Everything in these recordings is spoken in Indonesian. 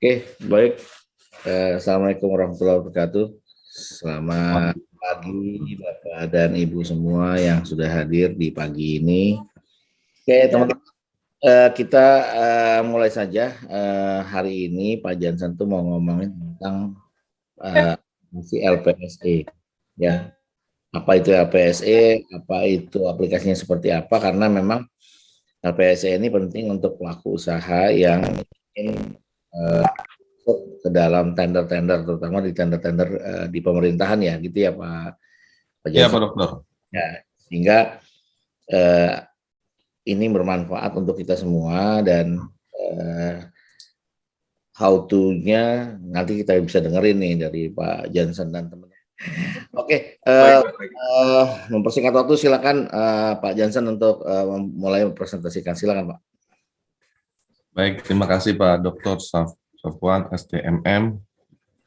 Oke, baik. Assalamualaikum warahmatullahi wabarakatuh. Selamat pagi Bapak dan Ibu semua yang sudah hadir di pagi ini. Oke, teman-teman, kita mulai saja. Hari ini Pak Jansen tuh mau ngomongin tentang si LPSE. Ya, apa itu LPSE? Apa itu aplikasinya seperti apa? Karena memang LPSE ini penting untuk pelaku usaha yang ingin ke dalam tender-tender, terutama di tender-tender di pemerintahan ya, gitu ya Pak Iya, Jansen. Pak Dokter. Ya, sehingga eh, ini bermanfaat untuk kita semua dan how to-nya nanti kita bisa dengerin nih dari Pak Jansen dan teman-teman. Oke, mempersingkat waktu silakan Pak Jansen untuk mulai mempresentasikan. Silakan Pak. Baik, terima kasih Pak Dokter Safwan STMM.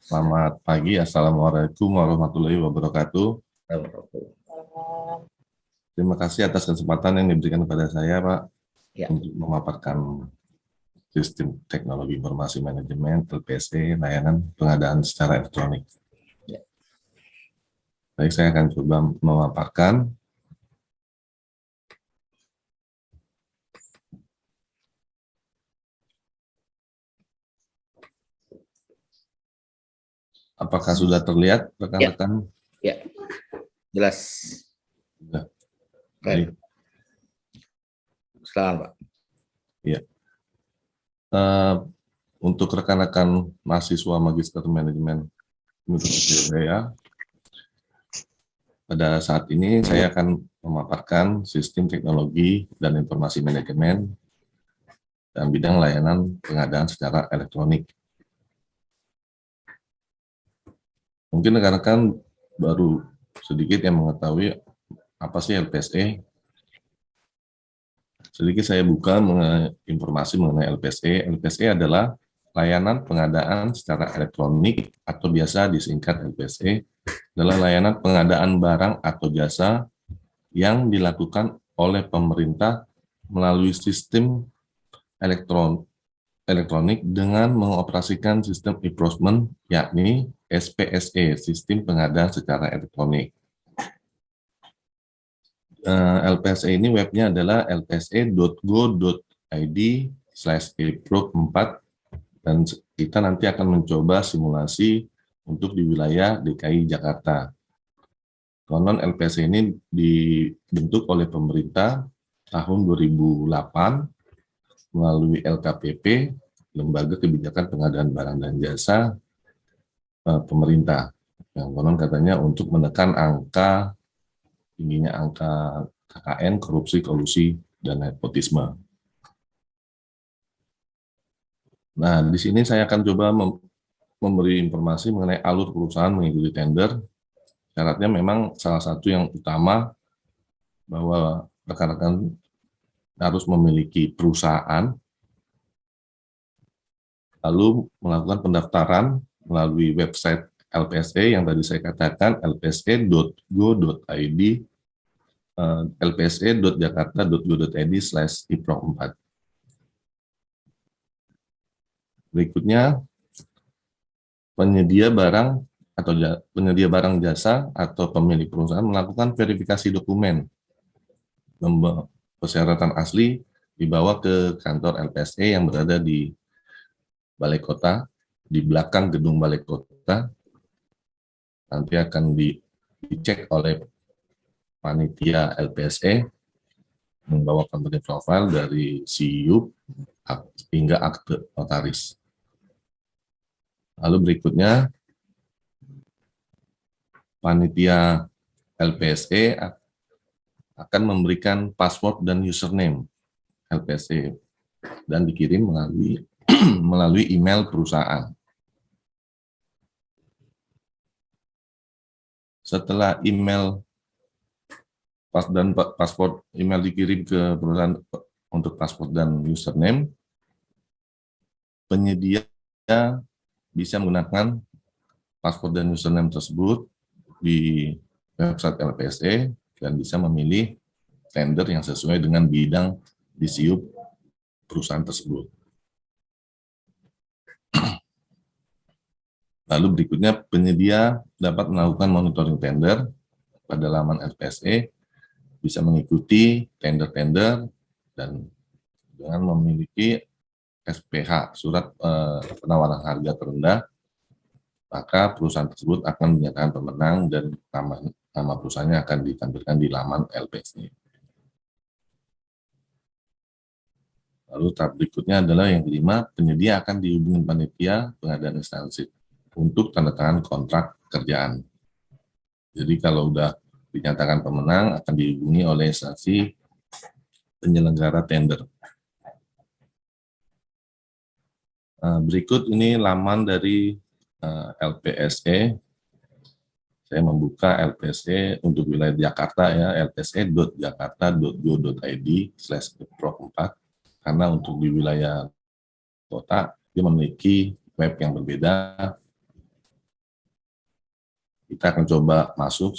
Selamat pagi, Assalamualaikum warahmatullahi wabarakatuh. Terima kasih atas kesempatan yang diberikan kepada saya, Pak, Ya. untuk memaparkan Sistem Teknologi Informasi Manajemen (LPSE) layanan pengadaan secara elektronik. Ya. Baik, saya akan coba memaparkan. Apakah sudah terlihat, Ya, rekan-rekan? ya, jelas. Sudah. Baik. Baik. Silakan Pak. Ya. Untuk rekan-rekan mahasiswa Magister Manajemen Universitas Jaya, pada saat ini saya akan memaparkan sistem teknologi dan informasi manajemen dan bidang layanan pengadaan secara elektronik. Mungkin rekan-rekan baru sedikit yang mengetahui apa sih LPSE. Sedikit saya buka informasi mengenai LPSE. LPSE adalah layanan pengadaan secara elektronik atau biasa disingkat LPSE, adalah layanan pengadaan barang atau jasa yang dilakukan oleh pemerintah melalui sistem elektronik dengan mengoperasikan sistem e-procurement, yakni SPSE, Sistem Pengadaan Secara Elektronik. LPSE ini webnya adalah lpse.go.id/eproc4, dan kita nanti akan mencoba simulasi untuk di wilayah DKI Jakarta. Konon LPSE ini dibentuk oleh pemerintah tahun 2008 melalui LKPP, Lembaga Kebijakan Pengadaan Barang dan Jasa pemerintah. Yang konon katanya untuk menekan tingginya angka KKN, korupsi, kolusi, dan nepotisme. Nah, di sini saya akan coba memberi informasi mengenai alur perusahaan mengikuti tender. Syaratnya memang salah satu yang utama bahwa rekan-rekan harus memiliki perusahaan, lalu melakukan pendaftaran melalui website LPSE yang tadi saya katakan, lpse.go.id, lpse.jakarta.go.id/iproc4. Berikutnya, penyedia barang jasa atau pemilik perusahaan melakukan verifikasi dokumen. Persyaratan asli dibawa ke kantor LPSE yang berada di Balai Kota, di belakang gedung Balai Kota. Nanti akan dicek oleh panitia LPSE, membawa company profile dari SIUP hingga akte notaris. Lalu berikutnya, panitia LPSE akan memberikan password dan username LPSE dan dikirim melalui email perusahaan. Setelah password email dikirim ke perusahaan untuk password dan username, penyedia bisa menggunakan password dan username tersebut di website LPSE dan bisa memilih tender yang sesuai dengan bidang di SIUP perusahaan tersebut. Lalu berikutnya, penyedia dapat melakukan monitoring tender pada laman LPSE, bisa mengikuti tender-tender dan dengan memiliki SPH, surat penawaran harga terendah, maka perusahaan tersebut akan dinyatakan pemenang dan nama perusahaannya akan ditampilkan di laman LPSE. Lalu tahap berikutnya adalah yang kelima, penyedia akan dihubungi panitia pengadaan instansi untuk tanda tangan kontrak kerjaan. Jadi kalau udah dinyatakan pemenang akan dihubungi oleh instansi penyelenggara tender. Berikut ini laman dari LPSE. Saya membuka LPSE untuk wilayah Jakarta ya, lpse.jakarta.go.id/pro4, karena untuk di wilayah kota dia memiliki web yang berbeda. Kita akan coba masuk,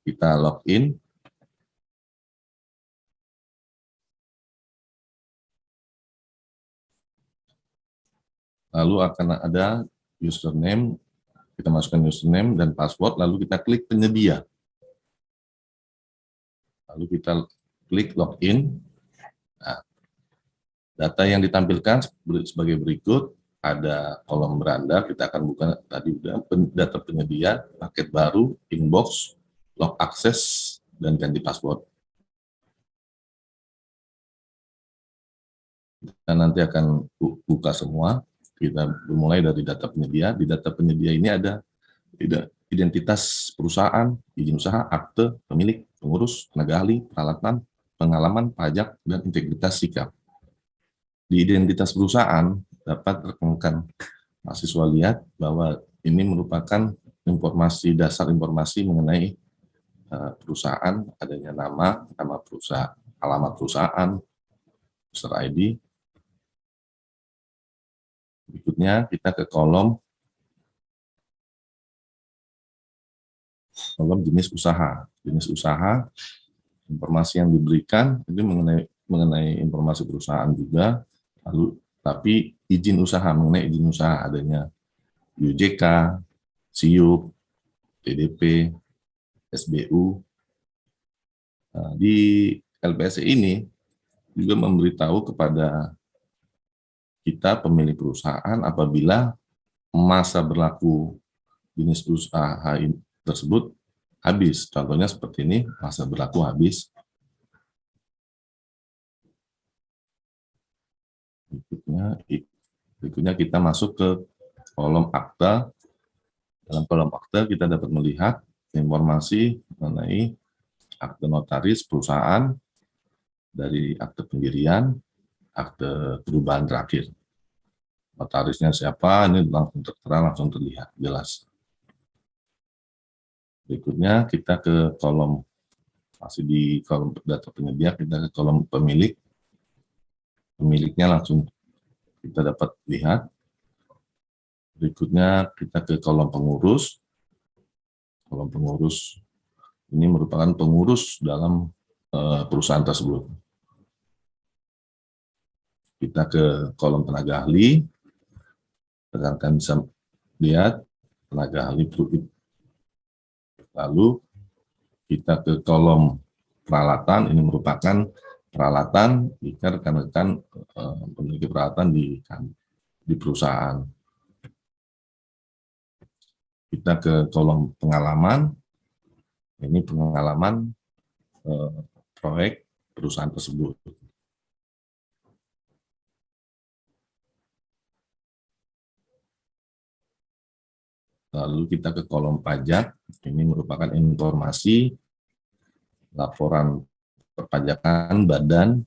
kita login. Lalu akan ada username, kita masukkan username dan password, lalu kita klik penyedia. Lalu kita klik login. Nah, data yang ditampilkan sebagai berikut, ada kolom beranda, kita akan buka tadi udah data penyedia, paket baru, inbox, log akses, dan ganti password. Kita nanti akan buka semua. Kita mulai dari data penyedia. Di data penyedia ini ada identitas perusahaan, izin usaha, akte, pemilik, pengurus, tenaga ahli, peralatan, pengalaman, pajak, dan integritas sikap. Di identitas perusahaan dapat rekan-rekan mahasiswa lihat bahwa ini merupakan informasi, dasar informasi mengenai perusahaan, adanya nama perusahaan, alamat perusahaan, user ID. Berikutnya kita ke kolom jenis usaha. Jenis usaha, informasi yang diberikan itu mengenai informasi perusahaan juga, lalu tapi izin usaha, mengenai izin usaha adanya UJK, SIUP, TDP, SBU. Nah, di LPSE ini juga memberitahu kepada kita pemilik perusahaan apabila masa berlaku jenis usaha tersebut habis. Contohnya seperti ini, masa berlaku habis. Berikutnya kita masuk ke kolom akta. Dalam kolom akta kita dapat melihat informasi mengenai akte notaris perusahaan, dari akte pendirian, akte perubahan terakhir. Notarisnya siapa, ini langsung tertera, langsung terlihat jelas. Berikutnya kita ke kolom, masih di kolom data penyedia, kita ke kolom pemilik. Pemiliknya langsung kita dapat lihat. Berikutnya kita ke kolom pengurus. Kolom pengurus ini merupakan pengurus dalam perusahaan tersebut. Kita ke kolom tenaga ahli. Rekan-rekan bisa lihat tenaga ahli. Lalu kita ke kolom peralatan, ini merupakan peralatan jika rekan-rekan memiliki peralatan di perusahaan. Kita ke kolom pengalaman, ini pengalaman proyek perusahaan tersebut. Lalu kita ke kolom pajak, ini merupakan informasi laporan perpajakan badan.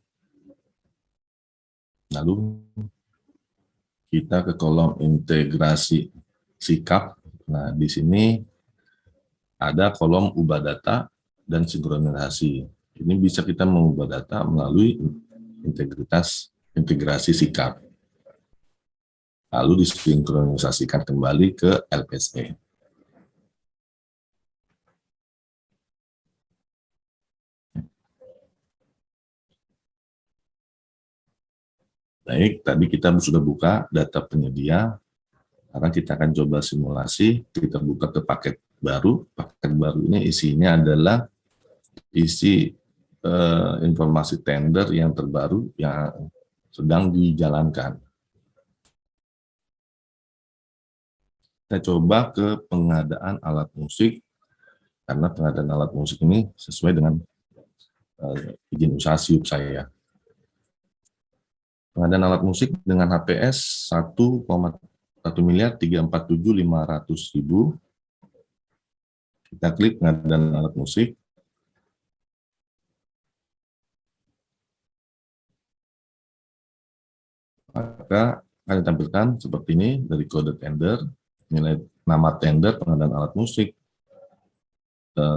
Lalu kita ke kolom integrasi sikap. Nah, di sini ada kolom ubah data dan sinkronisasi. Ini bisa kita mengubah data melalui integrasi sikap. Lalu disinkronisasikan kembali ke LPSE. Baik, tadi kita sudah buka data penyedia. Sekarang kita akan coba simulasi, kita buka ke paket baru. Paket baru ini isinya adalah isi informasi tender yang terbaru yang sedang dijalankan. Kita coba ke pengadaan alat musik, karena pengadaan alat musik ini sesuai dengan izin usaha SIUP saya. Pengadaan alat musik dengan HPS 1,1.347.500.000. Kita klik pengadaan alat musik. Maka akan ditampilkan seperti ini dari kode tender, nilai nama tender pengadaan alat musik,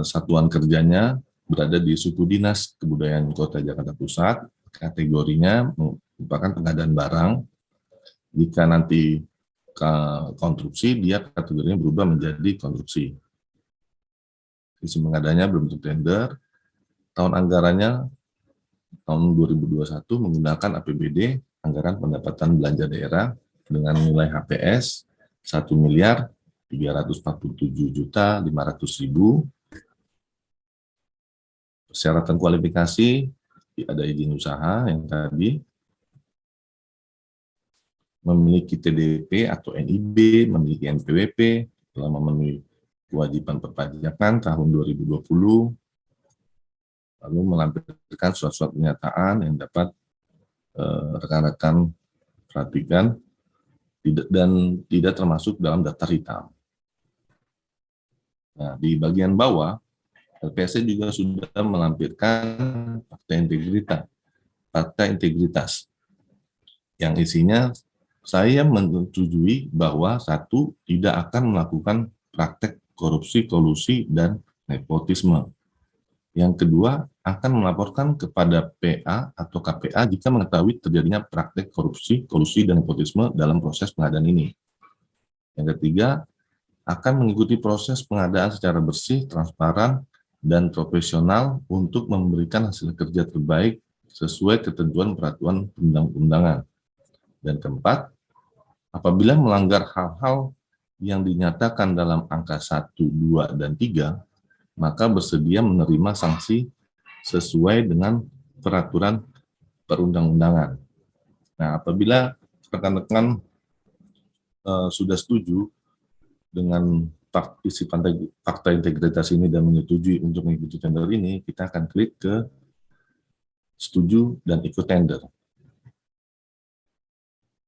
satuan kerjanya berada di suku dinas kebudayaan Kota Jakarta Pusat, kategorinya merupakan pengadaan barang. Jika nanti konstruksi, dia kategorinya berubah menjadi konstruksi. Isi pengadanya belum tentu tender, tahun anggarannya tahun 2021 menggunakan APBD, anggaran pendapatan belanja daerah, dengan nilai HPS 1.347.500.000. Persyaratan kualifikasi, ada izin usaha yang tadi, memiliki TDP atau NIB, memiliki NPWP, telah memenuhi kewajiban perpajakan tahun 2020, lalu melampirkan surat-surat pernyataan yang dapat rekan-rekan perhatikan dan tidak termasuk dalam daftar hitam. Nah, di bagian bawah, LPSC juga sudah melampirkan fakta integritas yang isinya saya menyetujui bahwa satu, tidak akan melakukan praktek korupsi, kolusi, dan nepotisme. Yang kedua, akan melaporkan kepada PA atau KPA jika mengetahui terjadinya praktek korupsi, kolusi, dan nepotisme dalam proses pengadaan ini. Yang ketiga, akan mengikuti proses pengadaan secara bersih, transparan, dan profesional untuk memberikan hasil kerja terbaik sesuai ketentuan peraturan perundang-undangan. Dan keempat, apabila melanggar hal-hal yang dinyatakan dalam angka 1, 2, dan 3, maka bersedia menerima sanksi sesuai dengan peraturan perundang-undangan. Nah, apabila rekan-rekan sudah setuju dengan isi fakta integritas ini dan menyetujui untuk mengikuti tender ini, kita akan klik ke setuju dan ikut tender.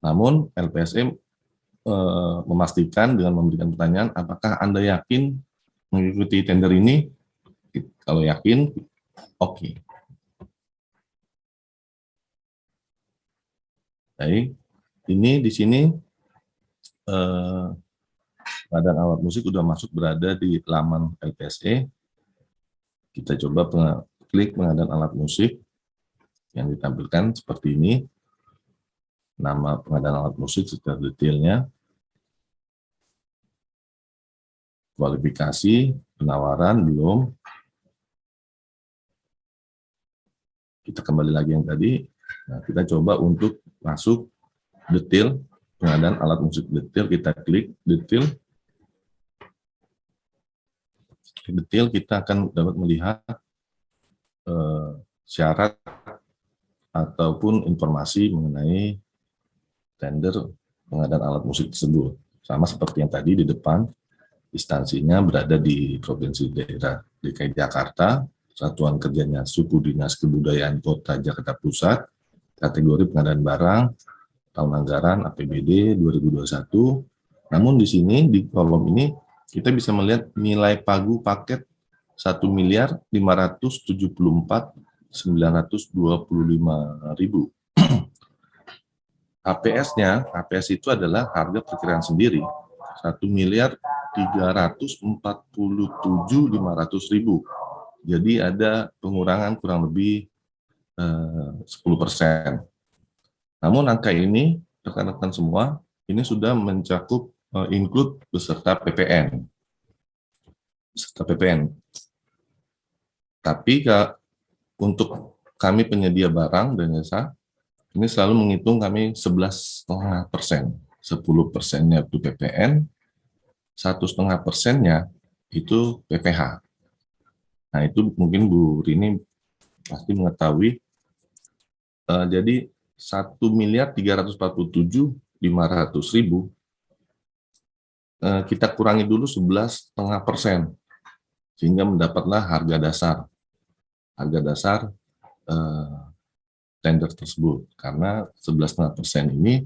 Namun LPSM memastikan dengan memberikan pertanyaan, apakah Anda yakin mengikuti tender ini? Kalau yakin, oke. Baik, ini di sini pengadaan alat musik sudah masuk berada di laman LPSE. Kita coba klik pengadaan alat musik yang ditampilkan seperti ini. Nama pengadaan alat musik secara detailnya, kualifikasi, penawaran, belum. Kita kembali lagi yang tadi. Nah, kita coba untuk masuk detail pengadaan alat musik detail. Kita klik detail. Detail kita akan dapat melihat syarat ataupun informasi mengenai tender pengadaan alat musik tersebut. Sama seperti yang tadi di depan, instansinya berada di Provinsi Daerah DKI Jakarta, satuan kerjanya Suku Dinas Kebudayaan Kota Jakarta Pusat, kategori pengadaan barang, tahun anggaran APBD 2021. Namun di sini, di kolom ini, kita bisa melihat nilai pagu paket 1.574.925.000. HPS itu adalah harga perkiraan sendiri, 1.347.500.000. Jadi ada pengurangan kurang lebih 10%. Namun angka ini, rekan-rekan semua, ini sudah mencakup include beserta PPN. Tapi untuk kami penyedia barang dan jasa, ini selalu menghitung kami 11,5%. 10%-nya itu PPN, 1,5%-nya itu PPH. Nah, itu mungkin Bu Rini pasti mengetahui. Jadi 1.347.500.000 kita kurangi dulu 11,5%, sehingga mendapatlah harga dasar tender tersebut, karena 11,5% ini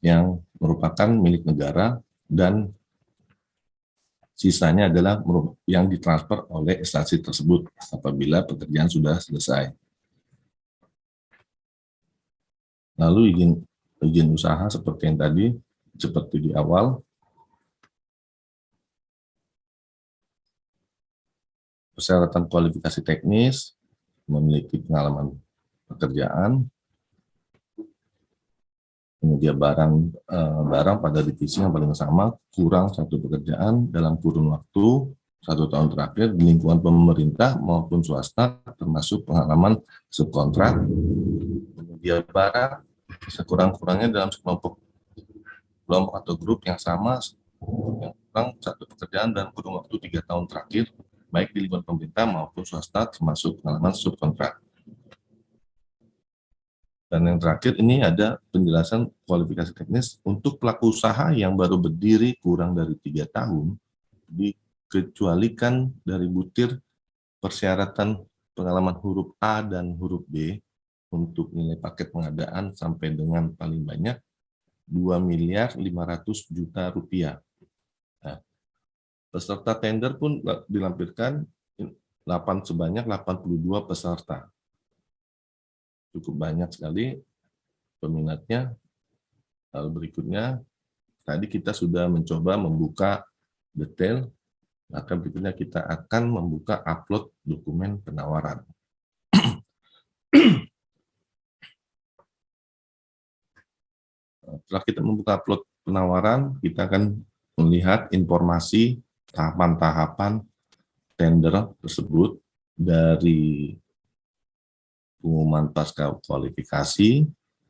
yang merupakan milik negara dan sisanya adalah yang ditransfer oleh instansi tersebut apabila pekerjaan sudah selesai. Lalu izin usaha seperti yang tadi, seperti di awal, persyaratan kualifikasi teknis, memiliki pengalaman pekerjaan, penyedia barang pada divisi yang paling sama, kurang satu pekerjaan dalam kurun waktu 1 tahun terakhir di lingkungan pemerintah maupun swasta, termasuk pengalaman subkontrak, penyedia barang sekurang-kurangnya dalam kelompok atau grup yang sama, yang kurang satu pekerjaan dalam kurun waktu 3 tahun terakhir, baik di lingkungan pemerintah maupun swasta, termasuk pengalaman subkontrak. Dan yang terakhir ini ada penjelasan kualifikasi teknis untuk pelaku usaha yang baru berdiri kurang dari 3 tahun, dikecualikan dari butir persyaratan pengalaman huruf A dan huruf B untuk nilai paket pengadaan sampai dengan paling banyak 2.500.000.000 rupiah. Nah, peserta tender pun dilampirkan sebanyak 82 peserta. Cukup banyak sekali peminatnya. Lalu berikutnya, tadi kita sudah mencoba membuka detail, maka berikutnya kita akan membuka upload dokumen penawaran. Setelah kita membuka upload penawaran, kita akan melihat informasi tahapan-tahapan tender tersebut dari pengumuman pasca kualifikasi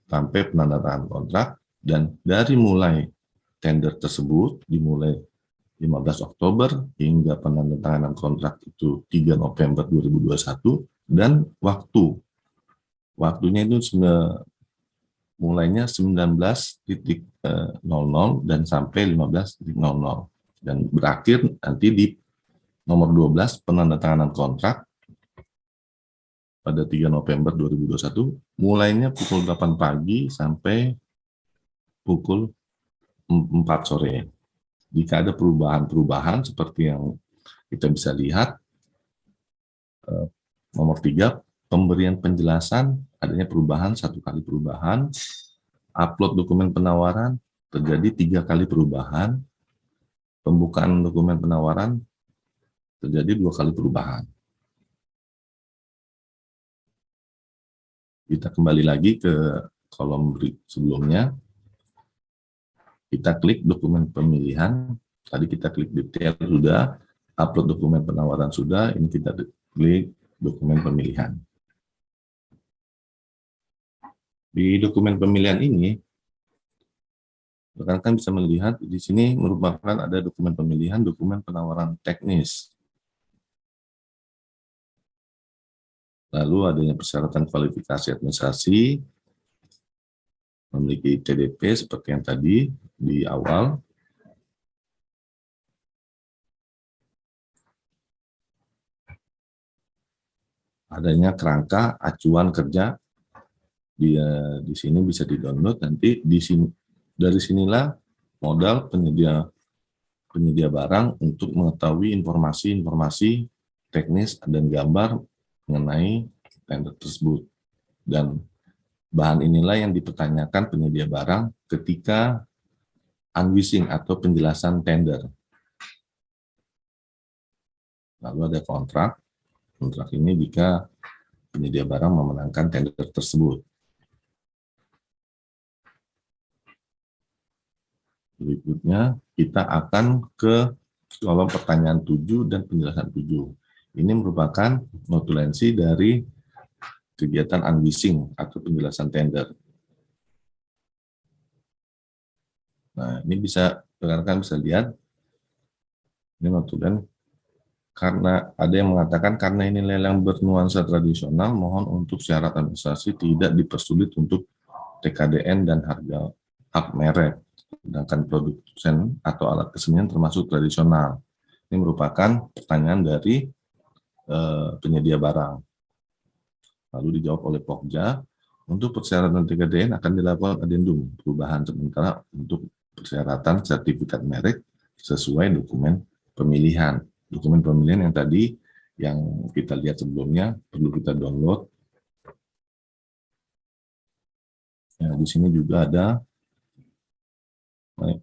sampai penandatanganan kontrak, dan dari mulai tender tersebut dimulai 15 Oktober hingga penandatanganan kontrak itu 3 November 2021, dan waktunya itu mulainya 19.00 dan sampai 15.00, dan berakhir nanti di nomor 12 penandatanganan kontrak pada 3 November 2021, mulainya pukul 8 pagi sampai pukul 4 sore. Jika ada perubahan-perubahan seperti yang kita bisa lihat, nomor 3, pemberian penjelasan, adanya perubahan, 1 kali perubahan, upload dokumen penawaran, terjadi 3 kali perubahan, pembukaan dokumen penawaran, terjadi 2 kali perubahan. Kita kembali lagi ke kolom sebelumnya. Kita klik dokumen pemilihan. Tadi kita klik detail sudah, upload dokumen penawaran sudah, ini kita klik dokumen pemilihan. Di dokumen pemilihan ini, rekan-rekan bisa melihat di sini merupakan ada dokumen pemilihan, dokumen penawaran teknis. Lalu adanya persyaratan kualifikasi administrasi, memiliki TDP seperti yang tadi di awal. Adanya kerangka acuan kerja, di sini bisa di-download, nanti dari sinilah modal penyedia barang untuk mengetahui informasi teknis dan gambar mengenai tender tersebut. Dan bahan inilah yang dipertanyakan penyedia barang ketika unwishing atau penjelasan tender. Lalu ada kontrak. Kontrak ini jika penyedia barang memenangkan tender tersebut. Berikutnya kita akan ke kolom pertanyaan 7 dan penjelasan 7. Ini merupakan notulensi dari kegiatan unwishing atau penjelasan tender. Nah, ini rekan-rekan bisa lihat, ini notulen, karena ada yang mengatakan karena ini lelang bernuansa tradisional, mohon untuk syarat administrasi tidak dipersulit untuk TKDN dan harga hak merek, sedangkan produsen atau alat kesenian termasuk tradisional. Ini merupakan pertanyaan dari penyedia barang. Lalu dijawab oleh Pokja, untuk persyaratan TKDN akan dilakukan adendum, perubahan sementara untuk persyaratan sertifikat merek sesuai dokumen pemilihan. Dokumen pemilihan yang tadi yang kita lihat sebelumnya perlu kita download. Ya, di sini juga ada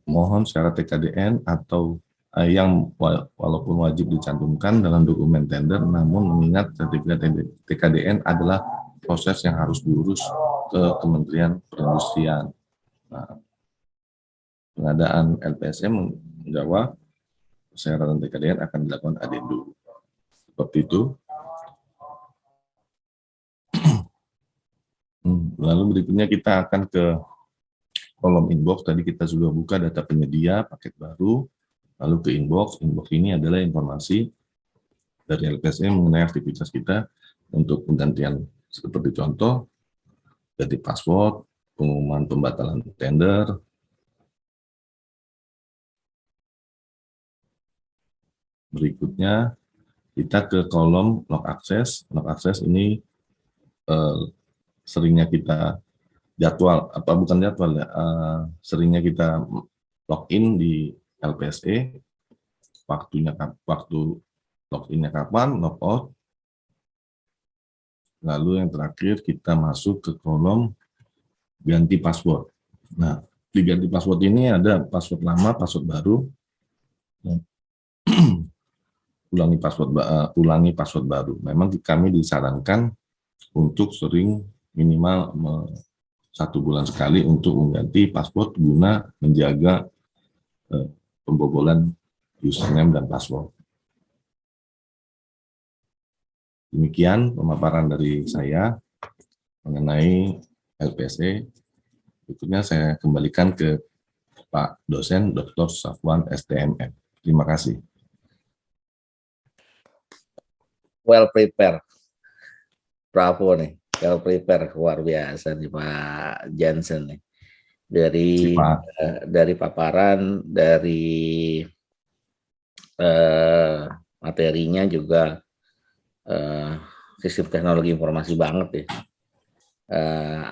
mohon syarat TKDN atau yang walaupun wajib dicantumkan dalam dokumen tender, namun mengingat sertifikat TKDN adalah proses yang harus diurus ke Kementerian Perindustrian. Nah, pengadaan LPSM menjawab persyaratan TKDN akan dilakukan adendum. Seperti itu. Lalu berikutnya kita akan ke kolom inbox. Tadi kita sudah buka data penyedia paket baru. Lalu ke inbox. Inbox ini adalah informasi dari LPSM mengenai aktivitas kita untuk penggantian seperti contoh ganti password, pengumuman pembatalan tender. Berikutnya kita ke kolom log access. Log access ini seringnya kita jadwal, apa bukan jadwal ya, seringnya kita login di LPSE, waktu loginnya kapan, logout. Lalu yang terakhir kita masuk ke kolom ganti password. Nah, di ganti password ini ada password lama, password baru. Ulangi password baru. Memang kami disarankan untuk sering minimal 1 bulan sekali untuk mengganti password guna menjaga pembobolan username dan password. Demikian pemaparan dari saya mengenai LPSE. Berikutnya saya kembalikan ke Pak dosen Dr. Safwan STMM. Terima kasih. Well prepared. Bravo nih. Well prepared, luar biasa nih Pak Jansen nih. Dari paparan, dari materinya juga sistem teknologi informasi banget ya.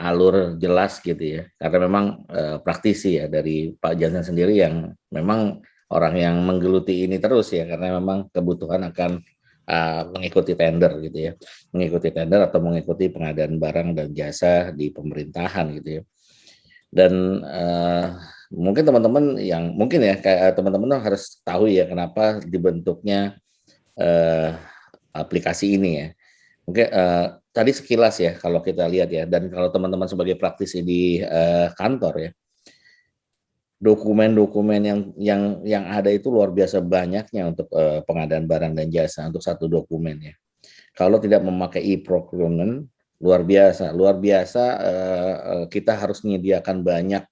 Alur jelas gitu ya, karena memang praktisi ya dari Pak Jansen sendiri yang memang orang yang menggeluti ini terus ya, karena memang kebutuhan akan mengikuti tender gitu ya, mengikuti tender atau mengikuti pengadaan barang dan jasa di pemerintahan gitu ya. Dan mungkin teman-teman yang mungkin ya kayak teman-teman harus tahu ya kenapa dibentuknya aplikasi ini ya. Mungkin tadi sekilas ya kalau kita lihat ya, dan kalau teman-teman sebagai praktisi di kantor ya, dokumen-dokumen yang ada itu luar biasa banyaknya untuk pengadaan barang dan jasa untuk satu dokumen ya. Kalau tidak memakai e-procurement luar biasa kita harus menyediakan banyak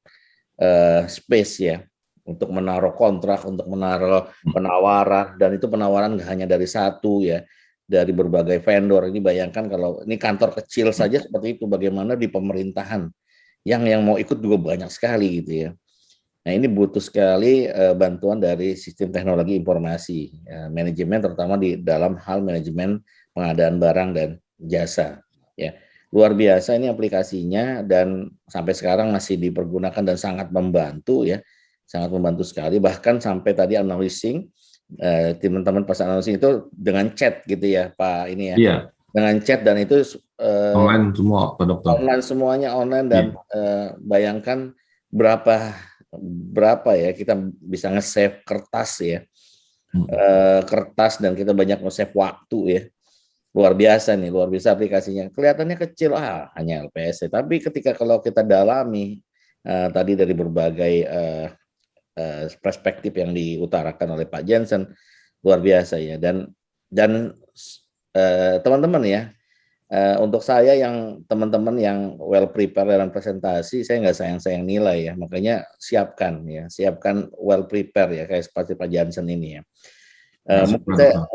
space ya untuk menaruh kontrak, untuk menaruh penawaran, dan itu penawaran nggak hanya dari satu ya, dari berbagai vendor. Ini bayangkan kalau ini kantor kecil saja seperti itu, bagaimana di pemerintahan yang mau ikut juga banyak sekali gitu ya. Nah ini butuh sekali bantuan dari sistem teknologi informasi, manajemen terutama di dalam hal manajemen pengadaan barang dan jasa. Ya luar biasa ini aplikasinya, dan sampai sekarang masih dipergunakan dan sangat membantu ya, sangat membantu sekali. Bahkan sampai tadi analyzing teman-teman pas analyzing itu dengan chat gitu ya Pak ini ya. Iya. Dengan chat, dan itu online semua Pak Dokter. Online semuanya online, dan bayangkan berapa ya kita bisa nge-save kertas ya. Kertas, dan kita banyak nge-save waktu ya. Luar biasa nih, luar biasa aplikasinya. Kelihatannya kecil, hanya LPSC. Tapi ketika kalau kita dalami tadi dari berbagai perspektif yang diutarakan oleh Pak Jansen, luar biasa ya. Dan teman-teman ya, Untuk saya yang teman-teman yang well prepare dalam presentasi, saya nggak sayang-sayang nilai ya. Makanya siapkan well prepare ya, kayak seperti Pak Jansen ini ya.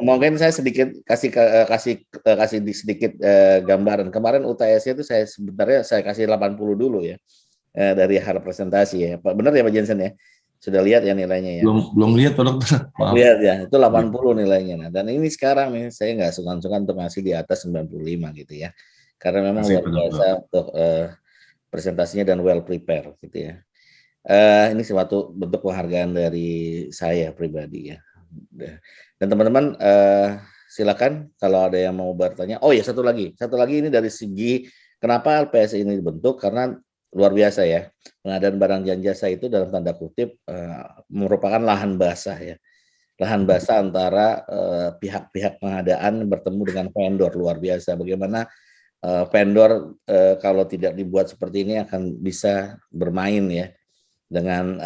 Mungkin saya sedikit kasih sedikit gambaran. Kemarin UTS itu sebenarnya saya kasih 80 dulu ya, dari harap presentasi ya. Pak benar ya Pak Jensen ya? Sudah lihat ya nilainya ya? Belum lihat Pak Dokter. Maaf. Lihat ya, itu 80 nilainya. Nah, dan ini sekarang nih saya nggak sungkan-sungkan untuk ngasih di atas 95 gitu ya. Karena memang luar biasa untuk presentasinya dan well prepare gitu ya. Ini suatu bentuk penghargaan dari saya pribadi ya. Dan teman-teman silakan kalau ada yang mau bertanya. Oh ya, satu lagi ini dari segi kenapa LPS ini dibentuk, karena luar biasa ya. Pengadaan barang dan jasa itu dalam tanda kutip merupakan lahan basah ya. Lahan basah antara pihak-pihak pengadaan bertemu dengan vendor, luar biasa. Bagaimana vendor kalau tidak dibuat seperti ini akan bisa bermain ya dengan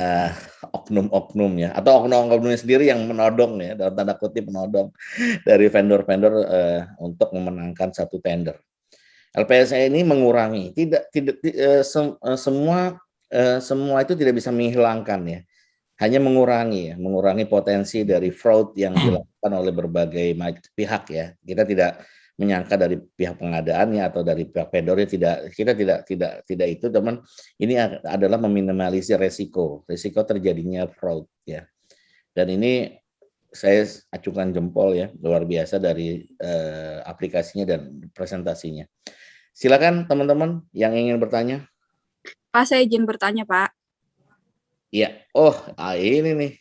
oknum-oknum ya, atau oknum-oknumnya sendiri yang menodong ya, dalam tanda kutip menodong dari vendor-vendor untuk memenangkan satu tender. LPSA ini mengurangi, semua itu tidak bisa menghilangkan ya, hanya mengurangi potensi dari fraud yang dilakukan oleh berbagai pihak ya. Kita tidak menyangka dari pihak pengadaannya atau dari pihak vendornya, kita tidak itu, teman. Ini adalah meminimalisir resiko terjadinya fraud ya. Dan ini saya acungkan jempol ya, luar biasa dari aplikasinya dan presentasinya. Silakan teman-teman yang ingin bertanya. Pak, saya izin bertanya, Pak. Iya. Oh, ini nih.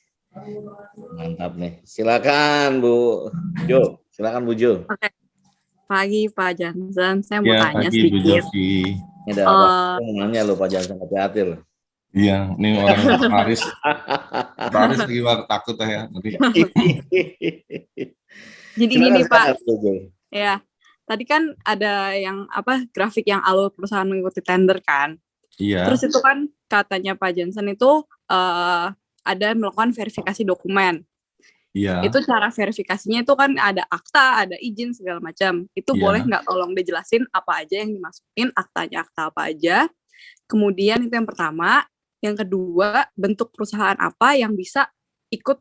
Mantap nih. Silakan Bu Jo. Silakan Bu Jo. Oke. Pagi Pak Jansen, saya mau Ya, tanya pagi, sedikit. Bu Jovi. Ini ada apa? Saya nanya lo Pak Jansen, hati-hati loh. Iya, ini orang Paris. Paris lagi takut ya nanti. Jadi gini Pak. Ya, tadi kan ada yang grafik yang alur perusahaan mengikuti tender kan. Iya. Terus itu kan katanya Pak Jansen itu ada melakukan verifikasi dokumen. Iya. Itu cara verifikasinya itu kan ada akta, ada izin segala macam. Itu boleh nggak tolong dijelasin apa aja yang dimasukin, aktanya akta apa aja. Kemudian itu yang pertama. Yang kedua, bentuk perusahaan apa yang bisa ikut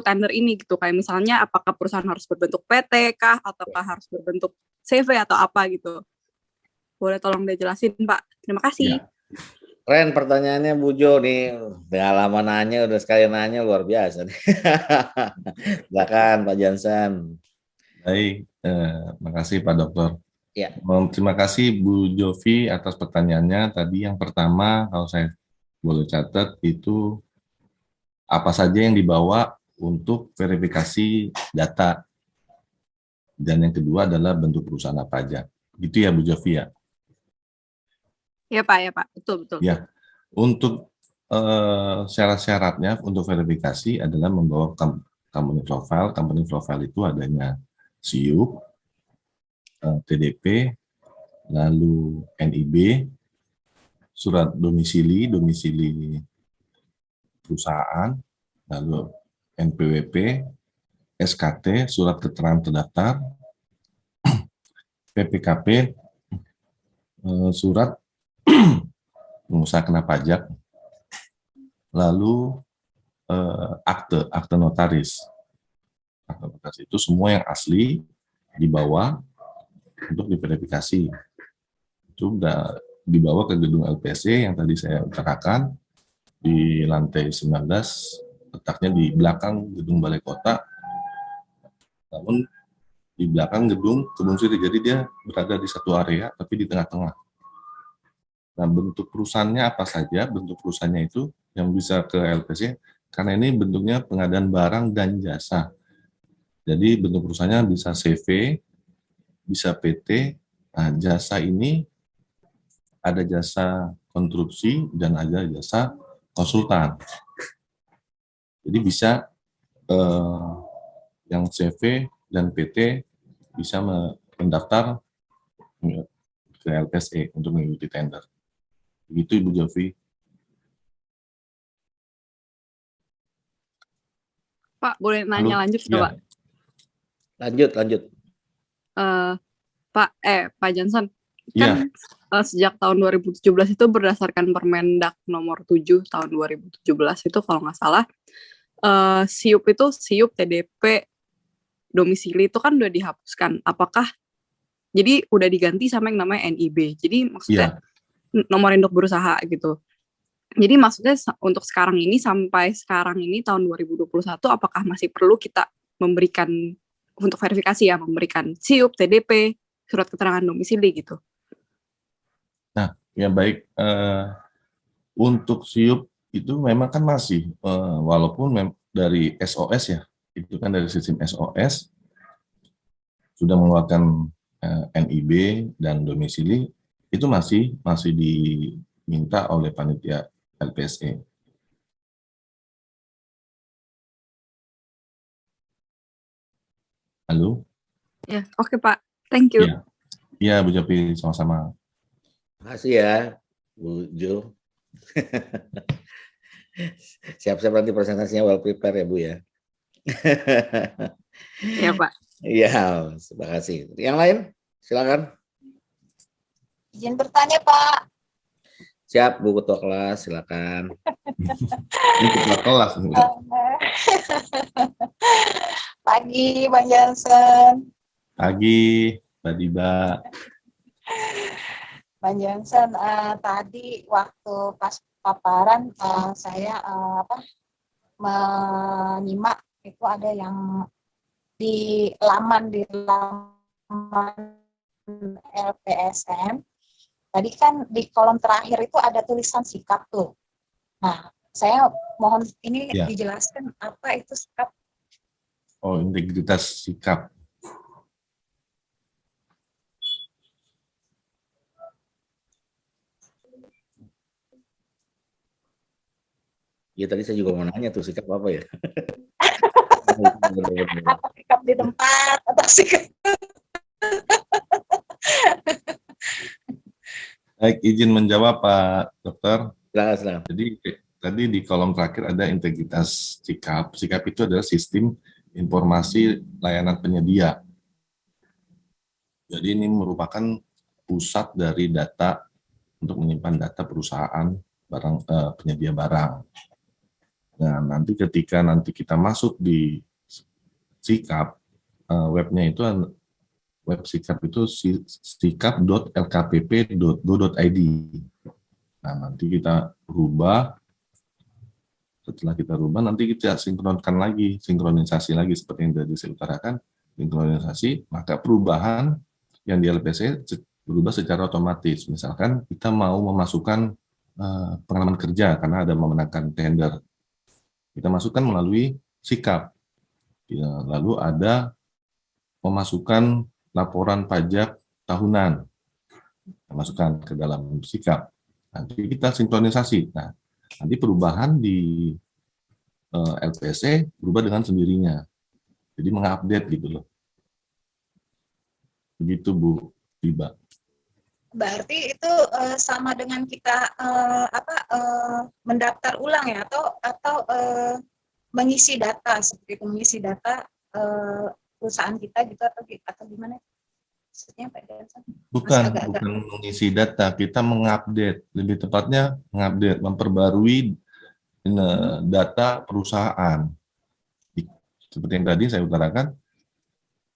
tender ini gitu. Kayak misalnya apakah perusahaan harus berbentuk PT kah, ataukah harus berbentuk CV atau apa gitu. Boleh tolong dijelasin Pak. Terima kasih. Ya. Keren pertanyaannya Bu Jo nih, pengalaman nanya udah sekali nanya luar biasa nih. Silakan Pak Jansen. Baik, makasih Pak Dokter. Ya. Terima kasih Bu Jovi atas pertanyaannya. Tadi yang pertama kalau saya boleh catat itu apa saja yang dibawa untuk verifikasi data. Dan yang kedua adalah bentuk perusahaan apa aja. Gitu ya Bu Jovi ya? Ya Pak, betul. Ya, untuk syarat-syaratnya untuk verifikasi adalah membawa company profile. Company profile itu adanya SIUP, TDP, lalu NIB, surat domisili perusahaan, lalu NPWP, SKT, surat keterangan terdaftar, PPKP, surat pengusaha kena pajak, lalu akte notaris. Akte notaris itu semua yang asli dibawa untuk diverifikasi. Itu sudah dibawa ke gedung LPSC yang tadi saya utarakan di lantai 19, letaknya di belakang gedung Balai Kota, namun di belakang gedung Kebun Sirih, jadi dia berada di satu area tapi di tengah-tengah. Nah, bentuk perusahaannya apa saja? Bentuk perusahaannya itu yang bisa ke LPSC, karena ini bentuknya pengadaan barang dan jasa. Jadi bentuk perusahaannya bisa CV, bisa PT. Nah, jasa ini ada jasa konstruksi dan ada jasa konsultan. Jadi bisa yang CV dan PT bisa mendaftar ke LPSE untuk mengikuti tender. Begitu Ibu Jovi. Pak, boleh nanya lanjut nggak Pak? Lanjut. Pak Johnson, Iya. kan sejak tahun 2017 itu berdasarkan Permendak nomor 7 tahun 2017 itu kalau nggak salah, SIUP, TDP, domisili itu kan udah dihapuskan. Apakah jadi udah diganti sama yang namanya NIB. Jadi maksudnya nomor induk berusaha gitu. Jadi maksudnya untuk sekarang ini, sampai sekarang ini tahun 2021, apakah masih perlu kita memberikan untuk verifikasi ya, memberikan SIUP, TDP, surat keterangan domisili gitu? Nah, ya baik, untuk SIUP itu memang kan masih, walaupun dari SOS ya, itu kan dari sistem SOS, sudah mengeluarkan NIB dan domisili, itu masih diminta oleh panitia LPSE. Halo? Ya, oke Pak. Thank you. Iya, Bu Jopi, sama-sama. Makasih ya, Bu Jo. Siap-siap nanti presentasinya well prepare ya Bu ya. Iya Pak. Iya, terima kasih. Yang lain, silakan. Izin bertanya Pak. Siap Bu Ketua Kelas, silakan. Ini ketua kelas. Pagi Bang Johnson. Pagi, Mbak Diba. Bang Johnson, tadi waktu pas paparan saya menyimak itu ada yang di laman LPSM. Tadi kan di kolom terakhir itu ada tulisan sikap tuh. Nah, saya mohon ini dijelaskan apa itu sikap. Oh, integritas sikap. Ya tadi saya juga mau nanya tuh sikap apa ya? Apa sikap di tempat atau sikap? Baik, izin menjawab Pak Dokter. Silakan. Jadi tadi di kolom terakhir ada integritas sikap. Sikap itu adalah sistem informasi layanan penyedia. Jadi ini merupakan pusat dari data untuk menyimpan data perusahaan penyedia barang. Nah, nanti ketika kita masuk di sikap, webnya itu web sikap itu sikap.lkpp.go.id. Nah, nanti kita rubah. Setelah kita rubah, nanti kita sinkronisasi lagi seperti yang tadi saya utarakan, sinkronisasi, maka perubahan yang di LPSE berubah secara otomatis. Misalkan kita mau memasukkan pengalaman kerja karena ada memenangkan tender. Kita masukkan melalui sikap. Ya, lalu ada memasukkan laporan pajak tahunan. Kita masukkan ke dalam sikap. Nanti kita sinkronisasi. Nah, nanti perubahan di LPSE berubah dengan sendirinya. Jadi mengupdate gitu loh. Begitu Bu Diba. Berarti itu sama dengan kita mendaftar ulang ya, atau mengisi data seperti itu, mengisi data perusahaan kita gitu, atau gimana? Maksudnya Pak Johnson? Bukan mengisi data, kita mengupdate, lebih tepatnya mengupdate, memperbarui data perusahaan. Seperti yang tadi saya utarakan,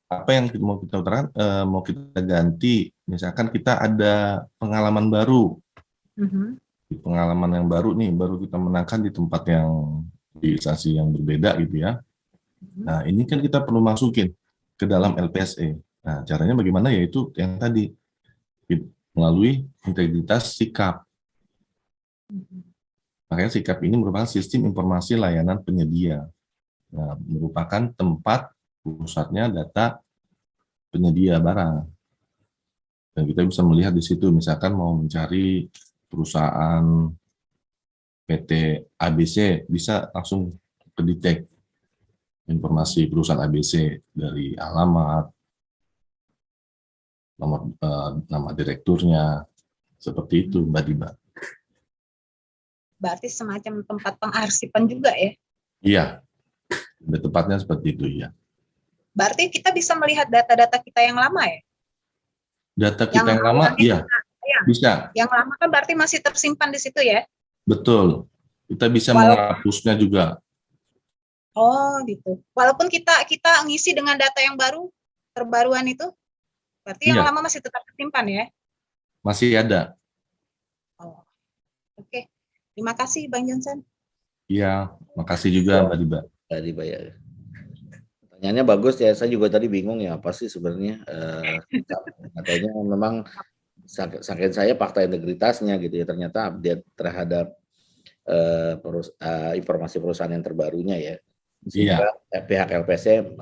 apa yang mau kita utarakan, mau kita ganti, misalkan kita ada pengalaman baru, pengalaman yang baru nih, baru kita menangkan di tempat yang di instansi yang berbeda gitu ya. Nah, ini kan kita perlu masukin ke dalam LPSE. Nah, caranya bagaimana? Yaitu yang tadi, melalui integritas sikap. Makanya sikap ini merupakan sistem informasi layanan penyedia. Nah, merupakan tempat pusatnya data penyedia barang. Dan kita bisa melihat di situ, misalkan mau mencari perusahaan PT ABC, bisa langsung kedetek informasi perusahaan ABC dari alamat, nomor nama direkturnya, seperti itu Mbak Diba. Berarti semacam tempat pengarsipan juga ya? Iya, lebih tepatnya seperti itu ya. Berarti kita bisa melihat data-data kita yang lama ya? Data kita yang lama, iya, bisa. Yang lama kan berarti masih tersimpan di situ ya? Betul. Kita bisa menghapusnya juga. Oh, gitu. Walaupun kita ngisi dengan data yang baru, terbaruan itu, berarti yang lama masih tetap tersimpan ya? Masih ada. Oh, oke. Terima kasih, Bang Johnson. Iya, makasih juga Mbak Diba. Mbak Diba ya. Pertanyaannya bagus ya, saya juga tadi bingung ya apa sih sebenarnya. Katanya memang sakit saya fakta integritasnya gitu ya, ternyata update terhadap informasi perusahaan yang terbarunya ya. Sehingga pihak LPC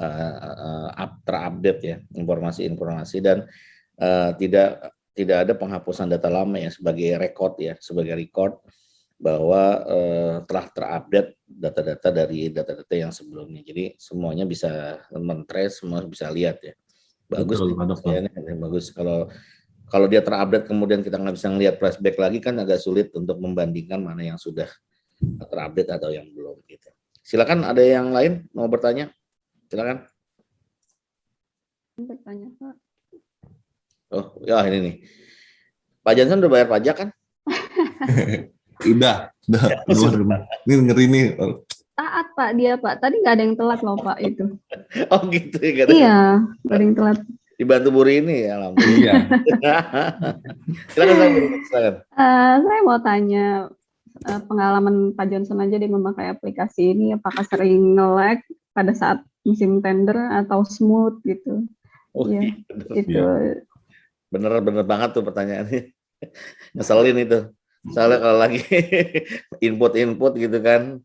terupdate ya informasi-informasi dan tidak ada penghapusan data lama ya sebagai record bahwa telah terupdate data-data dari data-data yang sebelumnya. Jadi semuanya bisa men-trace, semua bisa lihat ya. Bagus. Betul, bagus kalau dia terupdate kemudian kita nggak bisa ngelihat flashback lagi kan agak sulit untuk membandingkan mana yang sudah terupdate atau yang belum gitu. Silakan, ada yang lain mau bertanya? Silakan. Bertanya, Pak. Oh, ya ini nih. Pak Johnson udah bayar pajak kan? Udah. Ini ngeri nih. Taat Pak dia Pak. Tadi nggak ada yang telat loh Pak itu. Oh gitu ya. Iya, nggak ada yang telat. Dibantu Bu Rini ya, alhamdulillah. Silakan. Saya mau tanya pengalaman Pak Johnson aja dia memakai aplikasi ini, apakah sering nge-lag pada saat musim tender atau smooth gitu? Oh, ya, itu. Bener banget tuh pertanyaannya. Ngeselin itu. Soalnya kalau lagi input gitu kan.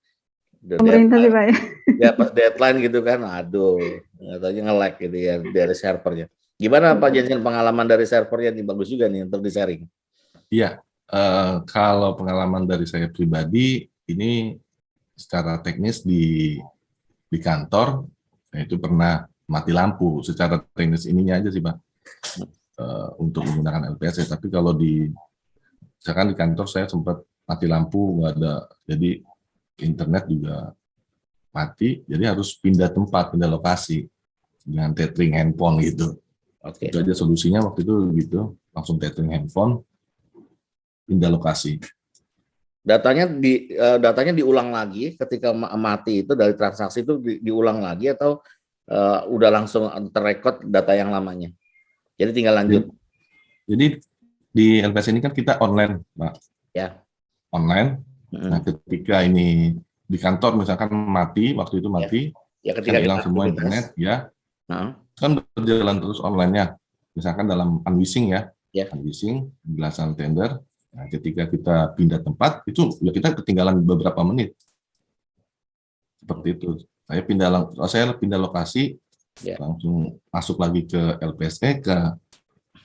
Pemerintah sih Pak ya. Ya pas deadline gitu kan, aduh, katanya nge-lag gitu ya dari servernya. Gimana Pak Johnson pengalaman dari servernya? Ini bagus juga nih untuk di-sharing. Iya, kalau pengalaman dari saya pribadi, ini secara teknis di kantor, saya itu pernah mati lampu. Secara teknis ininya aja sih Pak, untuk menggunakan LPS. Tapi kalau misalkan di kantor saya sempat mati lampu, nggak ada, jadi internet juga mati, jadi harus pindah tempat, pindah lokasi dengan tethering handphone gitu. Itu aja solusinya waktu itu gitu, langsung tethering handphone, pindah lokasi. Datanya diulang lagi ketika mati itu dari transaksi itu diulang lagi atau udah langsung terrekod data yang lamanya? Jadi tinggal lanjut. Jadi di LPS ini kan kita online, Pak. Ya. Online. Nah, ketika ini di kantor misalkan mati, waktu itu mati, ya ketika kan hilang semua internet, ya, kan berjalan terus online-nya. Misalkan dalam unwishing ya, unwishing, penjelasan tender. Nah, ketika kita pindah tempat, itu ya kita ketinggalan beberapa menit. Seperti itu. Saya pindah lokasi, langsung masuk lagi ke LPSE, ke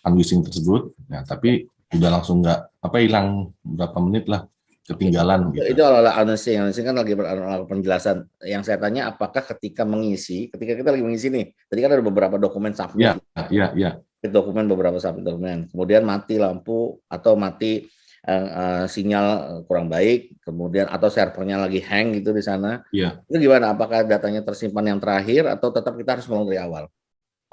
unwishing tersebut. Nah, tapi udah langsung hilang berapa menit lah, ketinggalan gitu. Itu adalah unwishing kan lagi penjelasan. Yang saya tanya apakah ketika kita lagi mengisi nih, tadi kan ada beberapa dokumen submit. Iya. Beberapa submit dokumen. Kemudian mati lampu atau mati sinyal kurang baik, kemudian atau servernya lagi hang gitu di sana. Iya. Itu gimana? Apakah datanya tersimpan yang terakhir atau tetap kita harus mulai dari awal?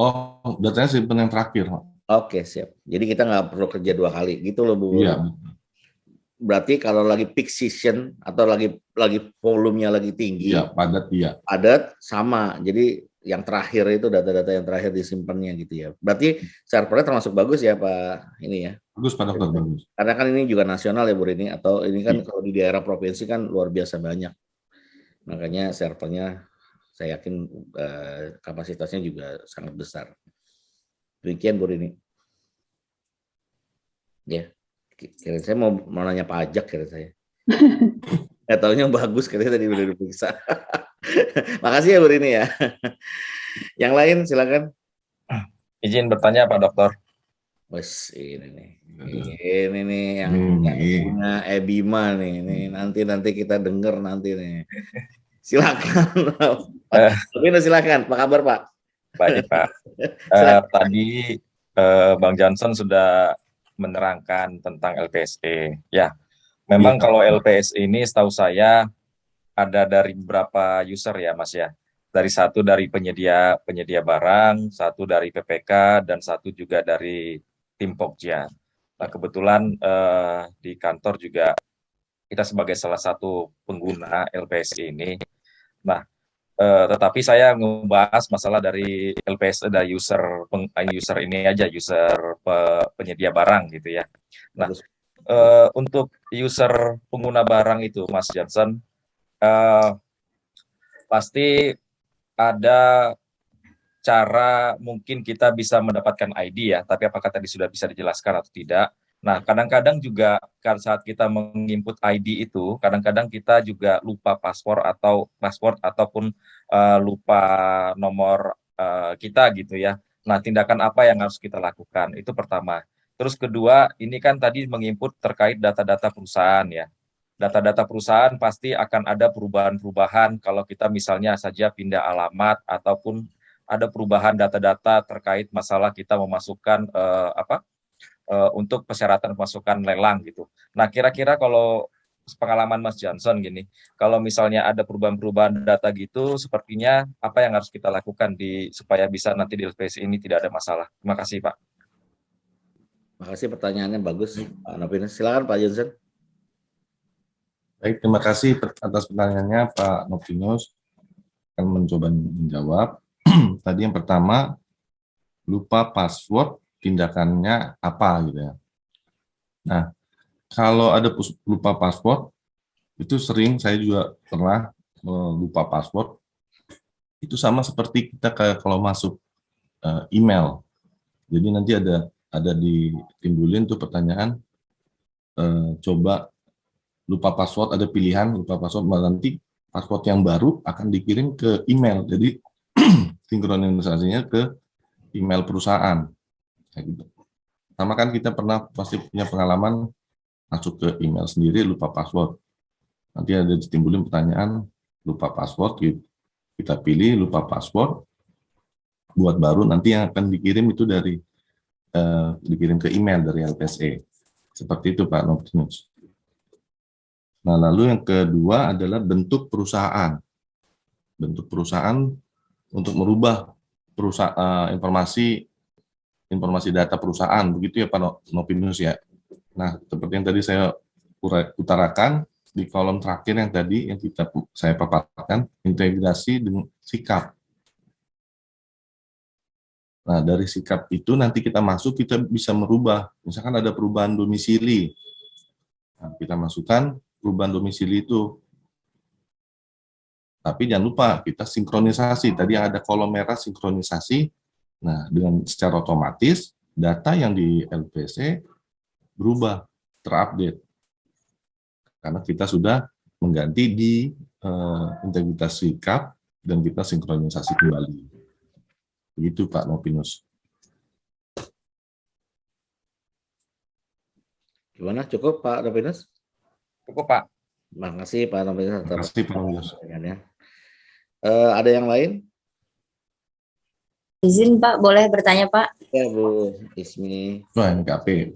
Oh, datanya simpan yang terakhir. Oke, siap. Jadi kita nggak perlu kerja 2 kali, gitu loh Bu. Iya. Berarti kalau lagi peak season atau lagi volumenya lagi tinggi, padat sama. Jadi yang terakhir itu data-data yang terakhir disimpannya gitu ya. Berarti servernya termasuk bagus ya Pak ini ya. Bagus Pak Dokter, bagus. Karena kan ini juga nasional ya Bu Rini, atau ini kan kalau di daerah provinsi kan luar biasa banyak. Makanya servernya saya yakin kapasitasnya juga sangat besar. Demikian Bu Rini. Ya. Kira saya mau nanya pajak kira saya. Nggak taunya bagus kira tadi udah diperiksa. Makasih ya Bu Rini ya. Yang lain silakan. Izin bertanya Pak Dokter. Wes ini nih. Ini nih yang punya Ebima nih. Ini nanti kita denger nanti nih. Silakan. Silakan. Apa kabar Pak? Baik Pak. Tadi Bang Johnson sudah menerangkan tentang LPSE. Ya, memang kalau LPSE ini setahu saya ada dari beberapa user ya Mas ya. Satu dari penyedia barang, satu dari PPK, dan satu juga dari tim Pokja. Nah, kebetulan di kantor juga kita sebagai salah satu pengguna LPSI ini. Nah, tetapi saya ngebahas masalah dari LPS, ada user ini aja, user penyedia barang gitu ya. Nah, untuk user pengguna barang itu, Mas Johnson, pasti ada cara mungkin kita bisa mendapatkan ID ya, tapi apakah tadi sudah bisa dijelaskan atau tidak. Nah, kadang-kadang juga saat kita menginput ID itu, kadang-kadang kita juga lupa password ataupun lupa nomor kita gitu ya. Nah, tindakan apa yang harus kita lakukan? Itu pertama. Terus kedua, ini kan tadi menginput terkait data-data perusahaan ya. Data-data perusahaan pasti akan ada perubahan-perubahan kalau kita misalnya saja pindah alamat ataupun ada perubahan data-data terkait masalah kita memasukkan untuk persyaratan pemasukan lelang gitu. Nah, kira-kira kalau pengalaman Mas Johnson gini, kalau misalnya ada perubahan-perubahan data gitu, sepertinya apa yang harus kita lakukan supaya bisa nanti di LPS ini tidak ada masalah. Terima kasih, Pak. Terima kasih, pertanyaannya bagus, Pak Nopinus. Silakan Pak Johnson. Baik, terima kasih atas pertanyaannya Pak Nopinus. Akan mencoba menjawab. Tadi yang pertama, lupa password, tindakannya apa gitu ya. Nah, kalau ada lupa password, itu sering saya juga pernah lupa password. Itu sama seperti kita kalau masuk email. Jadi nanti ada ditimbulin tuh pertanyaan, coba lupa password, ada pilihan lupa password, nanti password yang baru akan dikirim ke email. Jadi sinkronisasinya ke email perusahaan. Kayak gitu. Sama kan kita pernah pasti punya pengalaman masuk ke email sendiri lupa password. Nanti ada ditimbulin pertanyaan lupa password, kita pilih lupa password, buat baru, nanti yang akan dikirim itu dikirim ke email dari LPSE. Seperti itu Pak Nopinus. Nah, lalu yang kedua adalah bentuk perusahaan. Bentuk perusahaan untuk merubah informasi data perusahaan, begitu ya Pak Nopinus ya. Nah, seperti yang tadi saya utarakan di kolom terakhir yang tadi yang saya paparkan, integrasi dengan sikap. Nah, dari sikap itu nanti kita masuk, kita bisa merubah. Misalkan ada perubahan domisili. Nah, kita masukkan perubahan domisili itu. Tapi jangan lupa, kita sinkronisasi. Tadi yang ada kolom merah sinkronisasi. Nah, dengan secara otomatis, data yang di LPC berubah, terupdate. Karena kita sudah mengganti di integritas sikap dan kita sinkronisasi kembali. Begitu Pak Nopinus. Gimana, cukup Pak Nopinus? Cukup Pak. Terima kasih Pak Nopinus. Terima kasih Pak Nopinus. Ada yang lain? Izin Pak, boleh bertanya Pak? Ya Bu Ismi. Wah, ini KPU.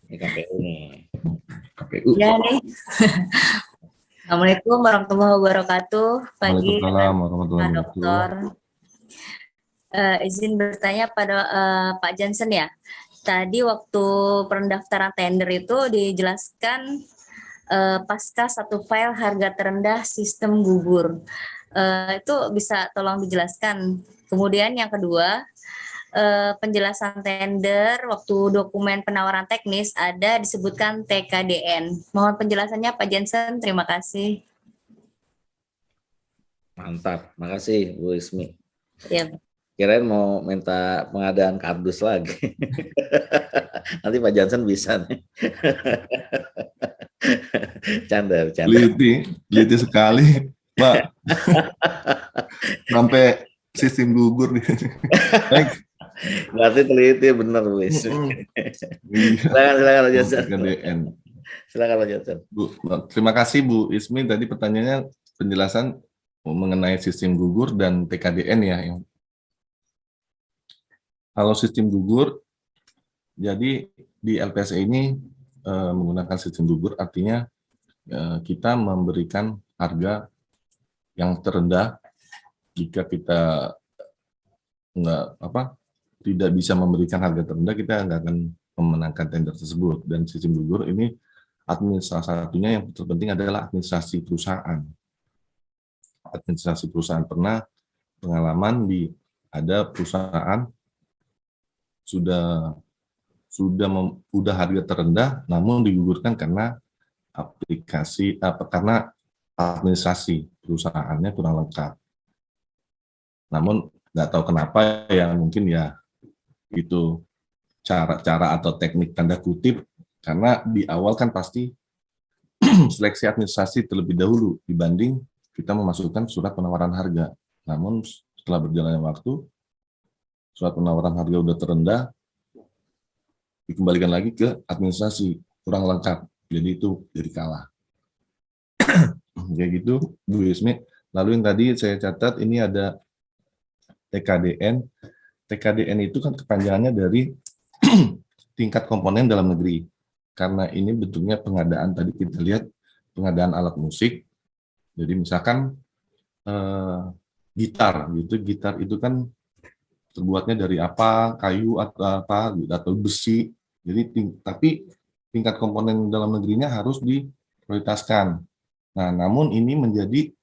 Ini KPU nih. KPU. Ya nih. Assalamualaikum warahmatullahi wabarakatuh. Pagi. Waalaikumsalam warahmatullahi wabarakatuh. Dokter. Izin bertanya pada Pak Johnson ya. Tadi waktu pendaftaran tender itu dijelaskan pasca satu file harga terendah sistem gugur. Itu bisa tolong dijelaskan. Kemudian yang kedua, penjelasan tender waktu dokumen penawaran teknis ada disebutkan TKDN. Mohon penjelasannya Pak Johnson, terima kasih. Mantap, makasih Bu Ismi. Ya. Kirain mau minta pengadaan kardus lagi. Nanti Pak Johnson bisa nih. Bercanda. Teliti sekali, Pak. Sampai sistem gugur nih. Berarti teliti benar Bu Ismi. Silakan Pak Johnson. Silakan Pak Johnson. Bu, terima kasih Bu Ismi, tadi pertanyaannya penjelasan mengenai sistem gugur dan TKDN ya. Kalau sistem gugur, jadi di LPSE ini menggunakan sistem gugur artinya kita memberikan harga yang terendah jika kita tidak bisa memberikan harga terendah, kita nggak akan memenangkan tender tersebut. Dan sistem gugur ini salah satunya yang terpenting adalah administrasi perusahaan. Administrasi perusahaan pernah pengalaman ada perusahaan sudah harga terendah, namun digugurkan karena karena administrasi perusahaannya kurang lengkap. Namun nggak tahu kenapa ya, mungkin ya itu cara atau teknik tanda kutip, karena di awal kan pasti seleksi administrasi terlebih dahulu dibanding kita memasukkan surat penawaran harga. Namun setelah berjalannya waktu, surat penawaran harga udah terendah, dikembalikan lagi ke administrasi, kurang lengkap. Jadi itu jadi kalah. Kayak gitu, Bu Yusmi. Lalu yang tadi saya catat, ini ada TKDN. TKDN itu kan kepanjangannya dari tingkat komponen dalam negeri. Karena ini bentuknya pengadaan, tadi kita lihat pengadaan alat musik. Jadi misalkan gitar gitu, gitar itu kan terbuatnya dari apa, kayu atau apa atau besi. Jadi tapi tingkat komponen dalam negerinya harus diprioritaskan. Nah, namun ini menjadi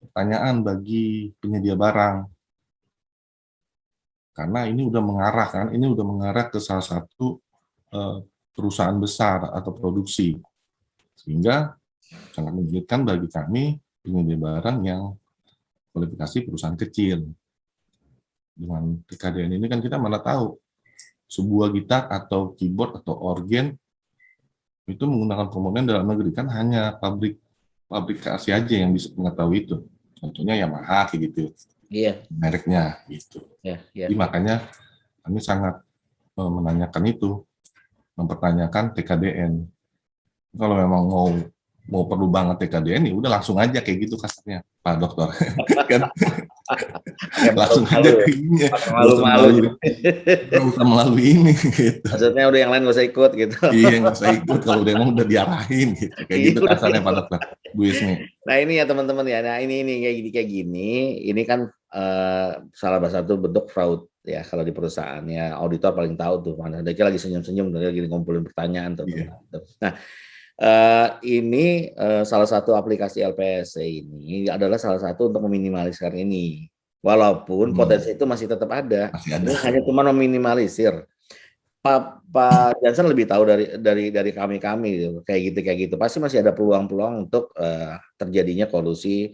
pertanyaan bagi penyedia barang. Karena ini udah mengarah ke salah satu perusahaan besar atau produksi. Sehingga sangat menyulitkan bagi kami penyedia barang yang kualifikasi perusahaan kecil. Dengan TKDN ini kan kita mana tahu sebuah gitar atau keyboard atau organ itu menggunakan komponen dalam negeri, kan hanya pabrikasi aja yang bisa mengetahui itu. Contohnya Yamaha kayak gitu. Iya. Mereknya gitu. Iya. Jadi makanya kami sangat menanyakan itu, mempertanyakan TKDN. Kalau memang mau perlu banget TKDN, ya udah langsung aja kayak gitu kasarnya, Pak Dokter. Kan langsung aja ke ini, malu-malu. Nggak usah melalui ini. Gitu. Maksudnya udah yang lain nggak usah ikut gitu. Iya, nggak usah ikut kalau udah emang udah diarahin gitu. Kayak gitu kasarnya Pak Dokter. Bu Ismi. Nah ini ya teman-teman ya. Nah ini kayak gini. Ini kan salah satu bentuk fraud ya kalau di perusahaan ya. Auditor paling tahu tuh. Mana dia lagi senyum-senyum, dia lagi ngumpulin pertanyaan tuh. Yeah. Nah ini salah satu aplikasi LPSC ini adalah salah satu untuk meminimalisir ini. Walaupun potensi itu masih tetap ada. Ini hanya cuma meminimalisir. Pak Jansen lebih tahu dari kami gitu. Kayak gitu. Pasti masih ada peluang-peluang untuk terjadinya korupsi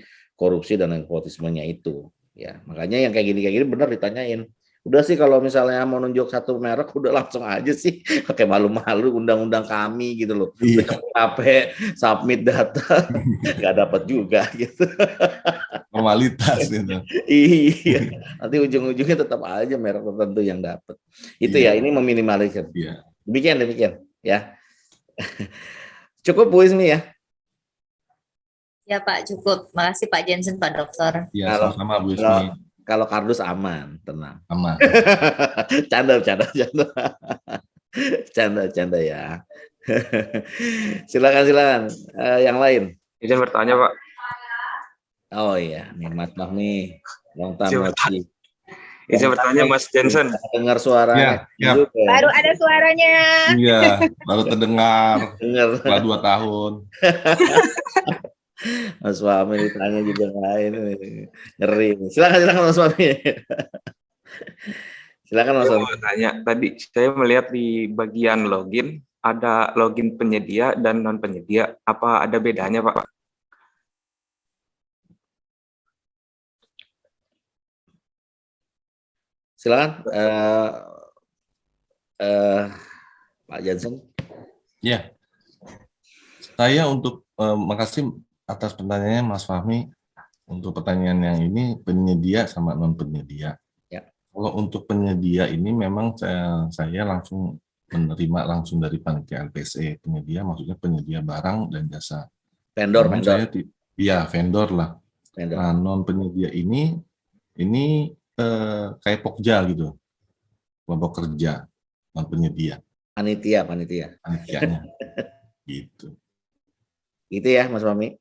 dan nepotismenya itu. Ya, makanya yang kayak gini benar ditanyain. Udah sih kalau misalnya mau nunjuk satu merek udah langsung aja sih, pakai malu-malu undang-undang kami gitu loh. Iya. Capek submit data nggak dapat juga gitu. Formalitas gitu. Iya. Nanti ujung-ujungnya tetap aja merek tertentu yang dapat. Itu ya, ini meminimalisir. Iya. Demikian ya. Cukup Bu Ismi ya. Ya Pak, cukup. Makasih Pak Jansen, Pak Dokter. Ya, sama-sama Bu Ismi. Kalau kardus aman, tenang. Aman. Canda ya. Silakan. Yang lain. Izin bertanya Pak. Oh iya, nih Mas Fahmi. Long time lagi. Izin bertanya Mas Jansen. Dengar suaranya. Ya. Baru ada suaranya. Iya, baru terdengar. Setelah 2 tahun. Mas Fahmi ditanya juga lain, ngeri. Silakan Mas Fahmi. Silakan Mas Fahmi. Tanya tadi saya melihat di bagian login ada login penyedia dan non penyedia. Apa ada bedanya Pak? Silakan Pak Jansen. Ya, saya makasih atas pertanyaannya Mas Fahmi. Untuk pertanyaan yang ini penyedia sama non penyedia. Ya. Kalau untuk penyedia ini memang saya langsung menerima langsung dari panitia LPSE. Penyedia maksudnya penyedia barang dan jasa. Vendor. Iya, vendor lah. Vendor. Nah, non penyedia ini kayak Pokja gitu, kelompok kerja non penyedia. Panitianya. Gitu. Gitu ya Mas Fahmi.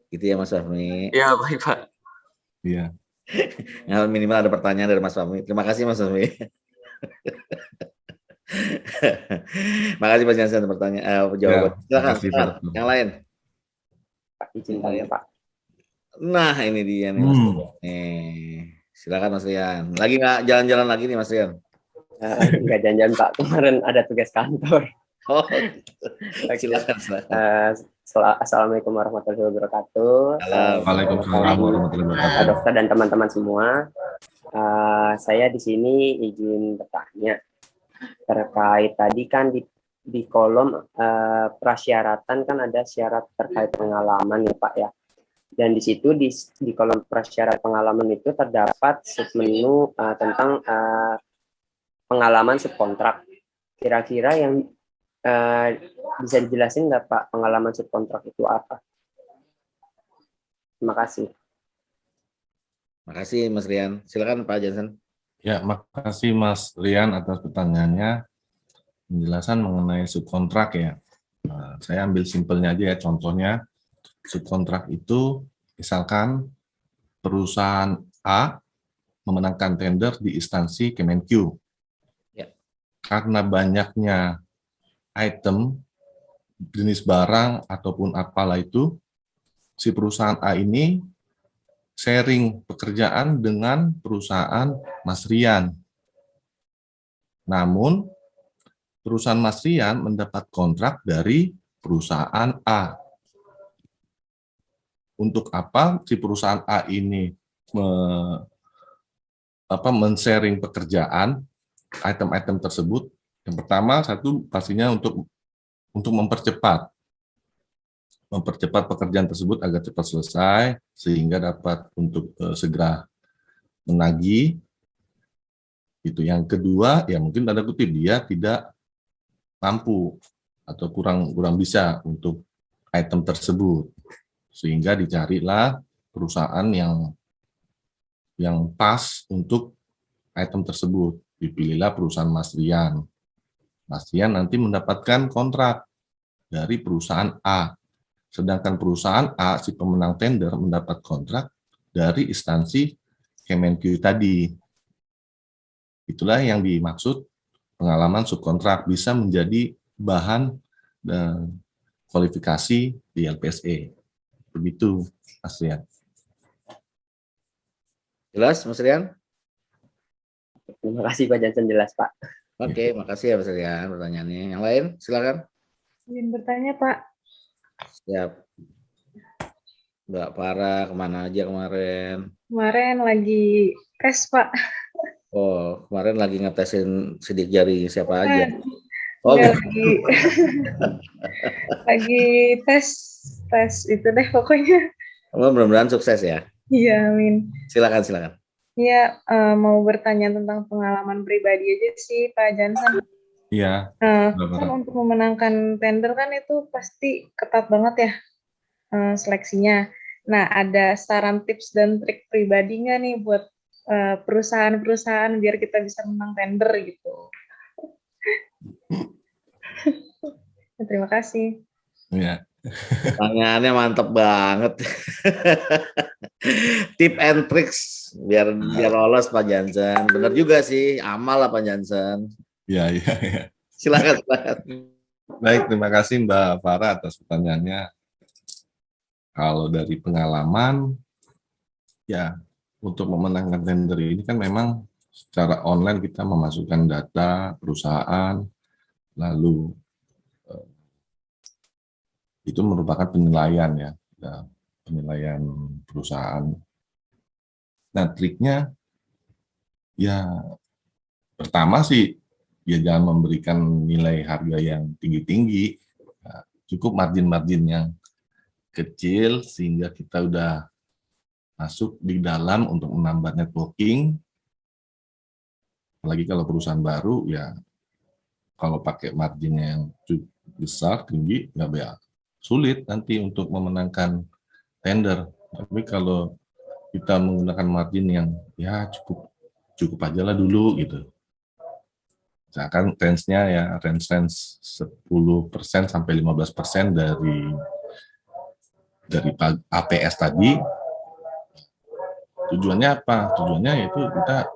Gitu ya Mas Fahmi. Ya baik Pak. Iya. Minimal ada pertanyaan dari Mas Fahmi. Terima kasih Mas Fahmi. Makasih Mas Jansen pertanyaan jawaban. Silakan. Yang lain. Pak, izin tanya Pak. Nah ini dia nih Mas Rian. Silakan Mas Rian. Lagi nggak jalan-jalan lagi nih Mas Rian? Nggak jalan-jalan Pak. Kemarin ada tugas kantor. Oh, silakan. Assalamualaikum warahmatullahi wabarakatuh. Waalaikumsalam warahmatullahi wabarakatuh. Dokter dan teman-teman semua. Saya di sini izin bertanya terkait tadi kan di kolom prasyaratan kan ada syarat terkait pengalaman ya Pak ya. Dan di situ di kolom prasyarat pengalaman itu terdapat submenu tentang pengalaman subkontrak. Kira-kira yang bisa dijelasin nggak Pak pengalaman subkontrak itu apa? Terima kasih. Makasih Mas Rian. Silakan Pak Jansen. Ya, makasih Mas Rian atas pertanyaannya. Penjelasan mengenai subkontrak ya. Saya ambil simpelnya aja ya, contohnya subkontrak itu misalkan perusahaan A memenangkan tender di instansi Kemenq. Ya. Karena banyaknya item, jenis barang ataupun apalah itu, si perusahaan A ini sharing pekerjaan dengan perusahaan Mas Rian. Namun, perusahaan Mas Rian mendapat kontrak dari perusahaan A. Untuk apa si perusahaan A ini men-sharing pekerjaan, item-item tersebut? Yang pertama, satu pastinya untuk mempercepat pekerjaan tersebut agar cepat selesai sehingga dapat untuk segera menagih. Itu yang kedua, ya mungkin tanda kutip dia tidak mampu atau kurang bisa untuk item tersebut, sehingga dicarilah perusahaan yang pas untuk item tersebut. Dipilihlah perusahaan Mas Rian. Mas Rian nanti mendapatkan kontrak dari perusahaan A. Sedangkan perusahaan A, si pemenang tender, mendapat kontrak dari instansi Kemenq tadi. Itulah yang dimaksud pengalaman subkontrak, bisa menjadi bahan dan kualifikasi di LPSE. Begitu, Mas Rian. Jelas, Mas Rian? Terima kasih Pak Jansen, jelas Pak. Oke, makasih ya Mas Rian pertanyaannya. Yang lain, silakan. Ingin bertanya Pak. Siap. Mbak Farah, kemana aja kemarin? Kemarin lagi tes Pak. Oh, kemarin lagi ngetesin sidik jari siapa aja? Oh, lagi tes itu deh pokoknya. Mudah-mudahan sukses ya. Iya, amin. Silakan. Iya, mau bertanya tentang pengalaman pribadi aja sih, Pak Jansen. Iya. Kan untuk memenangkan tender kan itu pasti ketat banget ya seleksinya. Nah, ada saran tips dan trik pribadi nggak nih buat perusahaan-perusahaan biar kita bisa menang tender gitu? Terima kasih. Iya. Pertanyaannya mantap banget. Tip and tricks biar lolos Pak Jansen. Benar juga sih, amal lah Pak Jansen. Iya. Silakan. Baik, terima kasih Mbak Farah atas pertanyaannya. Kalau dari pengalaman, ya untuk memenangkan tender ini kan memang secara online kita memasukkan data perusahaan, lalu itu merupakan penilaian ya, penilaian perusahaan. Nah, triknya ya pertama sih ya jangan memberikan nilai harga yang tinggi-tinggi, cukup margin-margin yang kecil sehingga kita udah masuk di dalam untuk menambah networking. Apalagi kalau perusahaan baru ya kalau pakai margin yang cukup besar, tinggi, nggak sulit nanti untuk memenangkan tender. Tapi kalau kita menggunakan margin yang ya cukup aja lah dulu gitu. Misalkan range-nya ya range 10% sampai 15% dari APS tadi Tujuannya apa? Tujuannya yaitu kita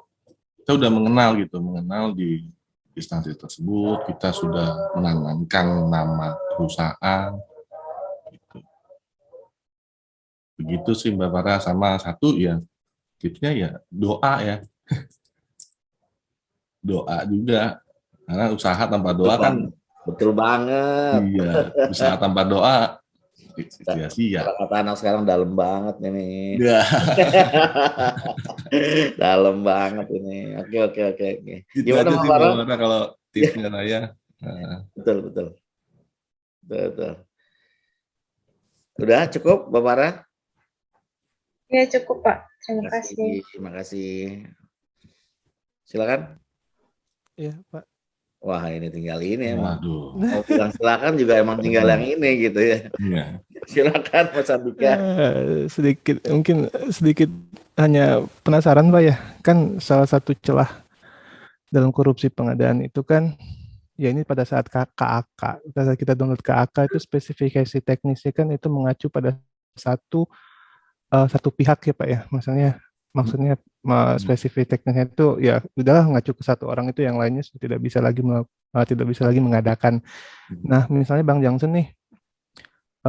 udah mengenal di instansi tersebut, kita sudah menanamkan nama perusahaan. Gitu. Begitu sih Mbak Farah. Sama satu ya, tipsnya ya doa ya. Doa juga. Karena usaha tanpa doa kan. Betul banget. Iya, usaha tanpa doa sia-sia. Kata anak sekarang dalam banget ini. Ya. Dalam banget ini. Oke. Gimana Mbak Farah kalau tipsnya saya? Betul. Udah cukup Mbak Farah? Ya cukup Pak. Terima kasih. Terima kasih. Silakan. Iya Pak. Wah ini tinggal ini emang. Waduh. Mau bilang silakan juga emang tinggal yang ini gitu ya. Iya. Silakan Mas Andika. Sedikit hanya penasaran Pak ya. Kan salah satu celah dalam korupsi pengadaan itu kan ya ini pada saat KAK. Pada saat kita download KAK itu spesifikasi teknisnya kan itu mengacu pada satu pihak ya Pak ya. Maksudnya spesifik teknisnya itu ya udahlah ngacu ke satu orang, itu yang lainnya tidak bisa lagi mengadakan. Nah misalnya Bang Johnson nih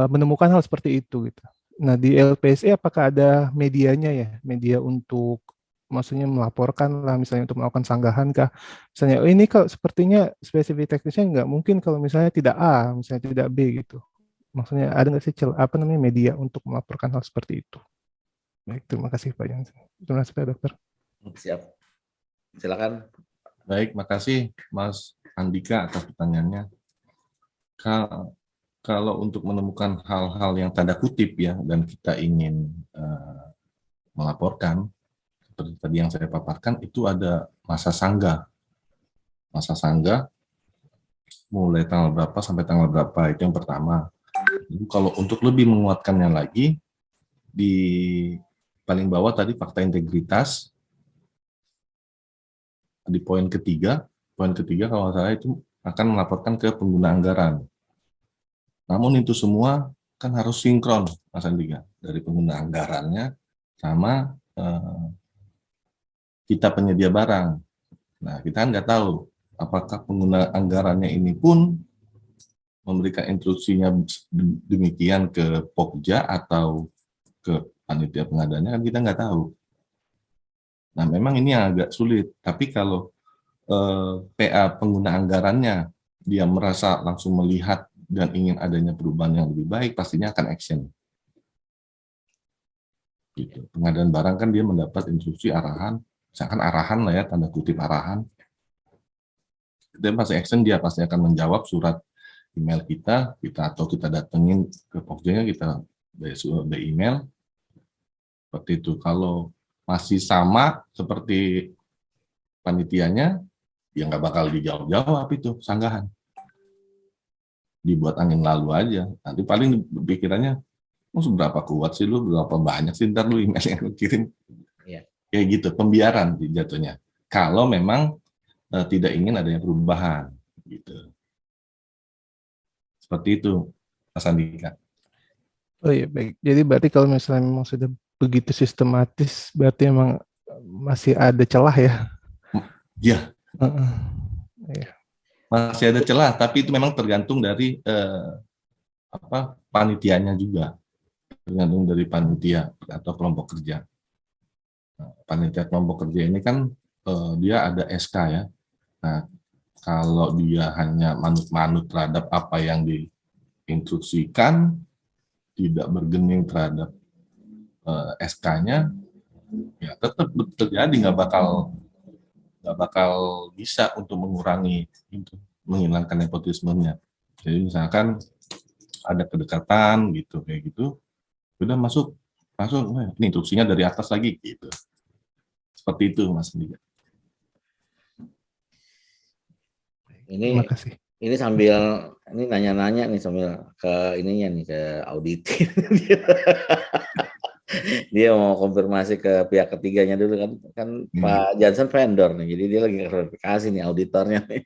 menemukan hal seperti itu gitu. Nah di LPSE apakah ada medianya ya, media untuk maksudnya melaporkan lah, misalnya untuk melakukan sanggahan kah, misalnya ini kok sepertinya spesifik teknisnya nggak mungkin kalau misalnya tidak A, misalnya tidak B gitu. Maksudnya ada nggak sih media untuk melaporkan hal seperti itu? Baik, terima kasih Pak Johnson. Terima kasih Pak Dokter. Siap. Silakan. Baik, makasih Mas Andika atas pertanyaannya. Kalau untuk menemukan hal-hal yang tanda kutip ya, dan kita ingin melaporkan, seperti tadi yang saya paparkan, itu ada masa sanggah. Masa sanggah mulai tanggal berapa sampai tanggal berapa, itu yang pertama. Lalu kalau untuk lebih menguatkannya lagi, di paling bawah tadi fakta integritas, di poin ketiga kalau saya itu akan melaporkan ke pengguna anggaran. Namun itu semua kan harus sinkron, Mas Andika, dari pengguna anggarannya sama kita penyedia barang. Nah, kita nggak tahu apakah pengguna anggarannya ini pun memberikan instruksinya demikian ke Pokja atau ke panitia pengadaannya, kan kita nggak tahu. Nah, memang ini yang agak sulit. Tapi kalau PA pengguna anggarannya dia merasa langsung melihat dan ingin adanya perubahan yang lebih baik, pastinya akan action. Gitu. Pengadaan barang kan dia mendapat instruksi arahan, misalkan arahan lah ya, tanda kutip arahan. Dan pasti action, dia pasti akan menjawab surat email kita atau kita datengin ke Pokjanya, kita by email. Seperti itu. Kalau masih sama seperti panitianya, ya nggak bakal dijawab itu sanggahan. Dibuat angin lalu aja. Nanti paling pikirannya, seberapa kuat sih lu, berapa banyak sih ntar lu email yang lu kirim. Ya. Kayak gitu, pembiaran jatuhnya. Kalau memang tidak ingin adanya perubahan. Gitu. Seperti itu, Mas Andika. Oh iya, baik. Jadi berarti kalau misalnya memang sudah begitu sistematis, berarti emang masih ada celah ya? Ya. Iya. Masih ada celah, tapi itu memang tergantung dari panitianya juga. Tergantung dari panitia atau kelompok kerja. Nah, panitia kelompok kerja ini kan dia ada SK ya. Nah, kalau dia hanya manut-manut terhadap apa yang diinstruksikan, tidak bergeming terhadap SK-nya, ya tetap terjadi, nggak bakal bisa untuk mengurangi itu, menghilangkan nepotismenya. Jadi misalkan ada kedekatan gitu, kayak gitu, udah masuk, ini instruksinya dari atas lagi gitu. Seperti itu, Mas Andika. Ini sambil ini nanya-nanya nih sambil ke ininya nih, ke auditin. Dia mau konfirmasi ke pihak ketiganya dulu kan Pak Johnson vendor nih, jadi dia lagi verifikasi nih auditornya nih.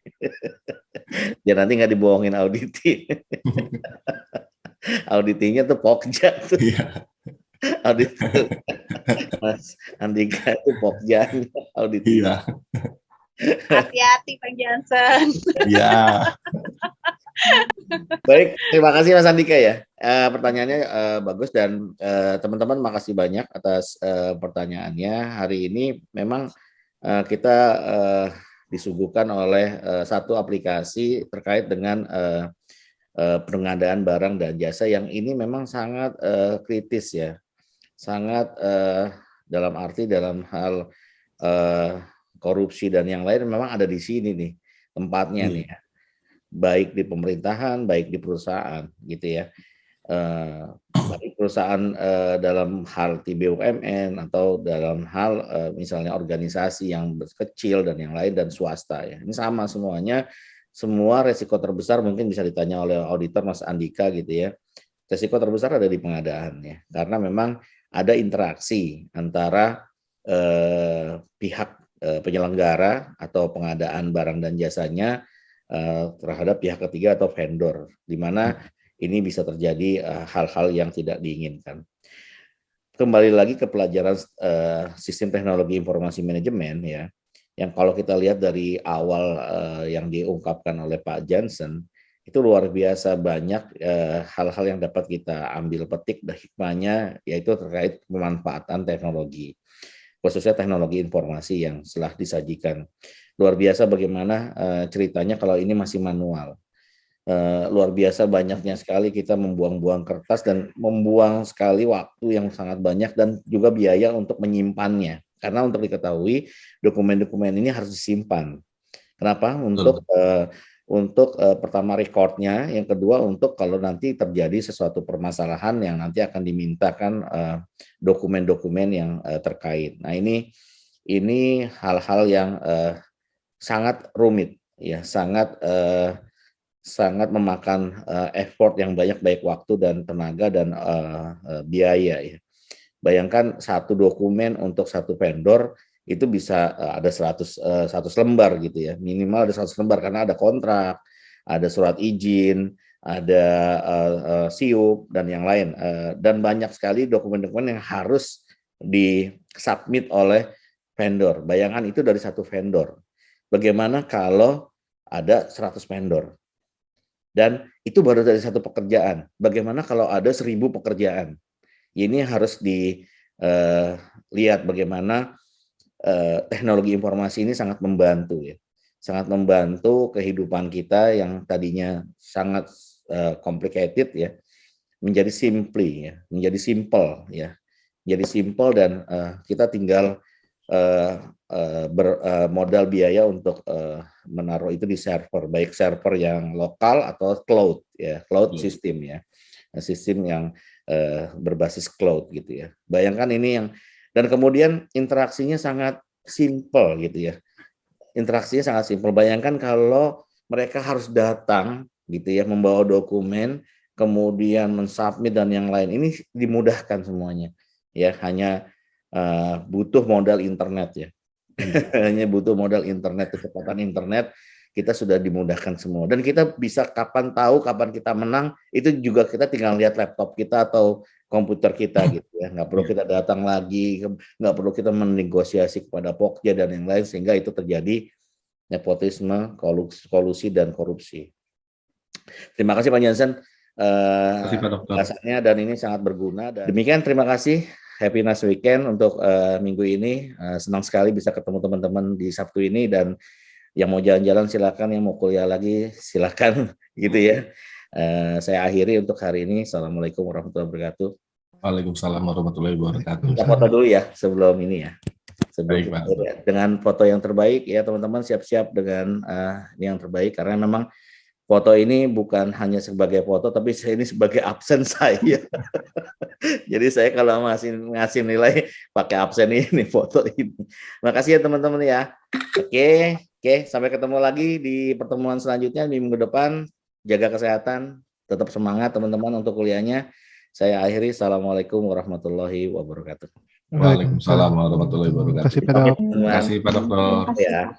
Biar nanti nggak dibohongin auditing. Auditingnya tuh Pokja tuh. auditor. Mas Andika itu Pokjan auditor. Iya. Hati-hati Bang Johnson. Iya. Baik, terima kasih Mas Andika ya. Pertanyaannya bagus dan teman-teman makasih banyak atas pertanyaannya. Hari ini memang kita disuguhkan oleh satu aplikasi terkait dengan pengadaan barang dan jasa yang ini memang sangat kritis ya, sangat dalam hal korupsi dan yang lain memang ada di sini nih tempatnya nih ya. Baik di pemerintahan, baik di perusahaan gitu ya. Baik perusahaan dalam hal BUMN atau dalam hal misalnya organisasi yang kecil dan yang lain dan swasta ya. Ini sama semuanya. Semua resiko terbesar mungkin bisa ditanya oleh auditor Mas Andika gitu ya. Resiko terbesar ada di pengadaan ya, karena memang ada interaksi antara pihak penyelenggara atau pengadaan barang dan jasanya terhadap pihak ketiga atau vendor, di mana ini bisa terjadi hal-hal yang tidak diinginkan. Kembali lagi ke pelajaran sistem teknologi informasi manajemen ya. Yang kalau kita lihat dari awal yang diungkapkan oleh Pak Johnson, itu luar biasa banyak hal-hal yang dapat kita ambil petik dan hikmahnya, yaitu terkait pemanfaatan teknologi, khususnya teknologi informasi yang telah disajikan. Luar biasa bagaimana ceritanya kalau ini masih manual. Luar biasa banyaknya sekali kita membuang-buang kertas dan membuang sekali waktu yang sangat banyak dan juga biaya untuk menyimpannya. Karena untuk diketahui dokumen-dokumen ini harus disimpan. Kenapa? Untuk pertama recordnya, yang kedua untuk kalau nanti terjadi sesuatu permasalahan yang nanti akan dimintakan dokumen-dokumen yang terkait. Nah ini hal-hal yang sangat rumit, ya sangat memakan effort yang banyak baik waktu dan tenaga dan biaya ya. Bayangkan satu dokumen untuk satu vendor itu bisa ada 100 lembar gitu ya, minimal ada 100 lembar karena ada kontrak, ada surat izin, ada SIUP dan yang lain, dan banyak sekali dokumen-dokumen yang harus disubmit oleh vendor. Bayangkan itu dari satu vendor. Bagaimana kalau ada 100 vendor? Dan itu baru dari satu pekerjaan. Bagaimana kalau ada 1000 pekerjaan? Ini harus dilihat bagaimana teknologi informasi ini sangat membantu ya, sangat membantu kehidupan kita yang tadinya sangat complicated ya, menjadi menjadi simple ya, menjadi simple dan kita tinggal bermodal biaya untuk menaruh itu di server, baik server yang lokal atau cloud ya, cloud system ya, sistem yang berbasis cloud gitu ya. Bayangkan ini yang dan kemudian interaksinya sangat simple gitu ya. Interaksinya sangat simple. Bayangkan kalau mereka harus datang gitu ya, membawa dokumen, kemudian mensubmit dan yang lain. Ini dimudahkan semuanya. Ya, hanya butuh modal internet ya. Hanya butuh modal internet, kecepatan internet. Kita sudah dimudahkan semua dan kita bisa kapan tahu kapan kita menang itu juga kita tinggal lihat laptop kita atau komputer kita gitu ya, nggak perlu kita datang lagi, nggak perlu kita menegosiasi kepada Pokja dan yang lain sehingga itu terjadi nepotisme, kolusi dan korupsi. Terima kasih Pak Johnson penjelasannya dan ini sangat berguna. Dan demikian terima kasih. Happy nice weekend untuk minggu ini. Senang sekali bisa ketemu teman-teman di Sabtu ini dan yang mau jalan-jalan silakan, yang mau kuliah lagi silakan gitu ya. Saya akhiri untuk hari ini. Assalamualaikum warahmatullahi wabarakatuh. Waalaikumsalam warahmatullahi wabarakatuh. Kita foto dulu ya sebelum ini ya. Sebelum ya. Dengan foto yang terbaik ya teman-teman, siap-siap dengan ini yang terbaik karena memang foto ini bukan hanya sebagai foto tapi ini sebagai absen saya. Jadi saya kalau masih ngasih nilai pakai absen ini foto ini. Makasih ya teman-teman ya. Oke, sampai ketemu lagi di pertemuan selanjutnya di minggu depan. Jaga kesehatan, tetap semangat teman-teman untuk kuliahnya. Saya akhiri. Assalamualaikum warahmatullahi wabarakatuh. Waalaikumsalam warahmatullahi wabarakatuh. Terima kasih Pak Dok. Terima kasih Pak Dokter. Ya.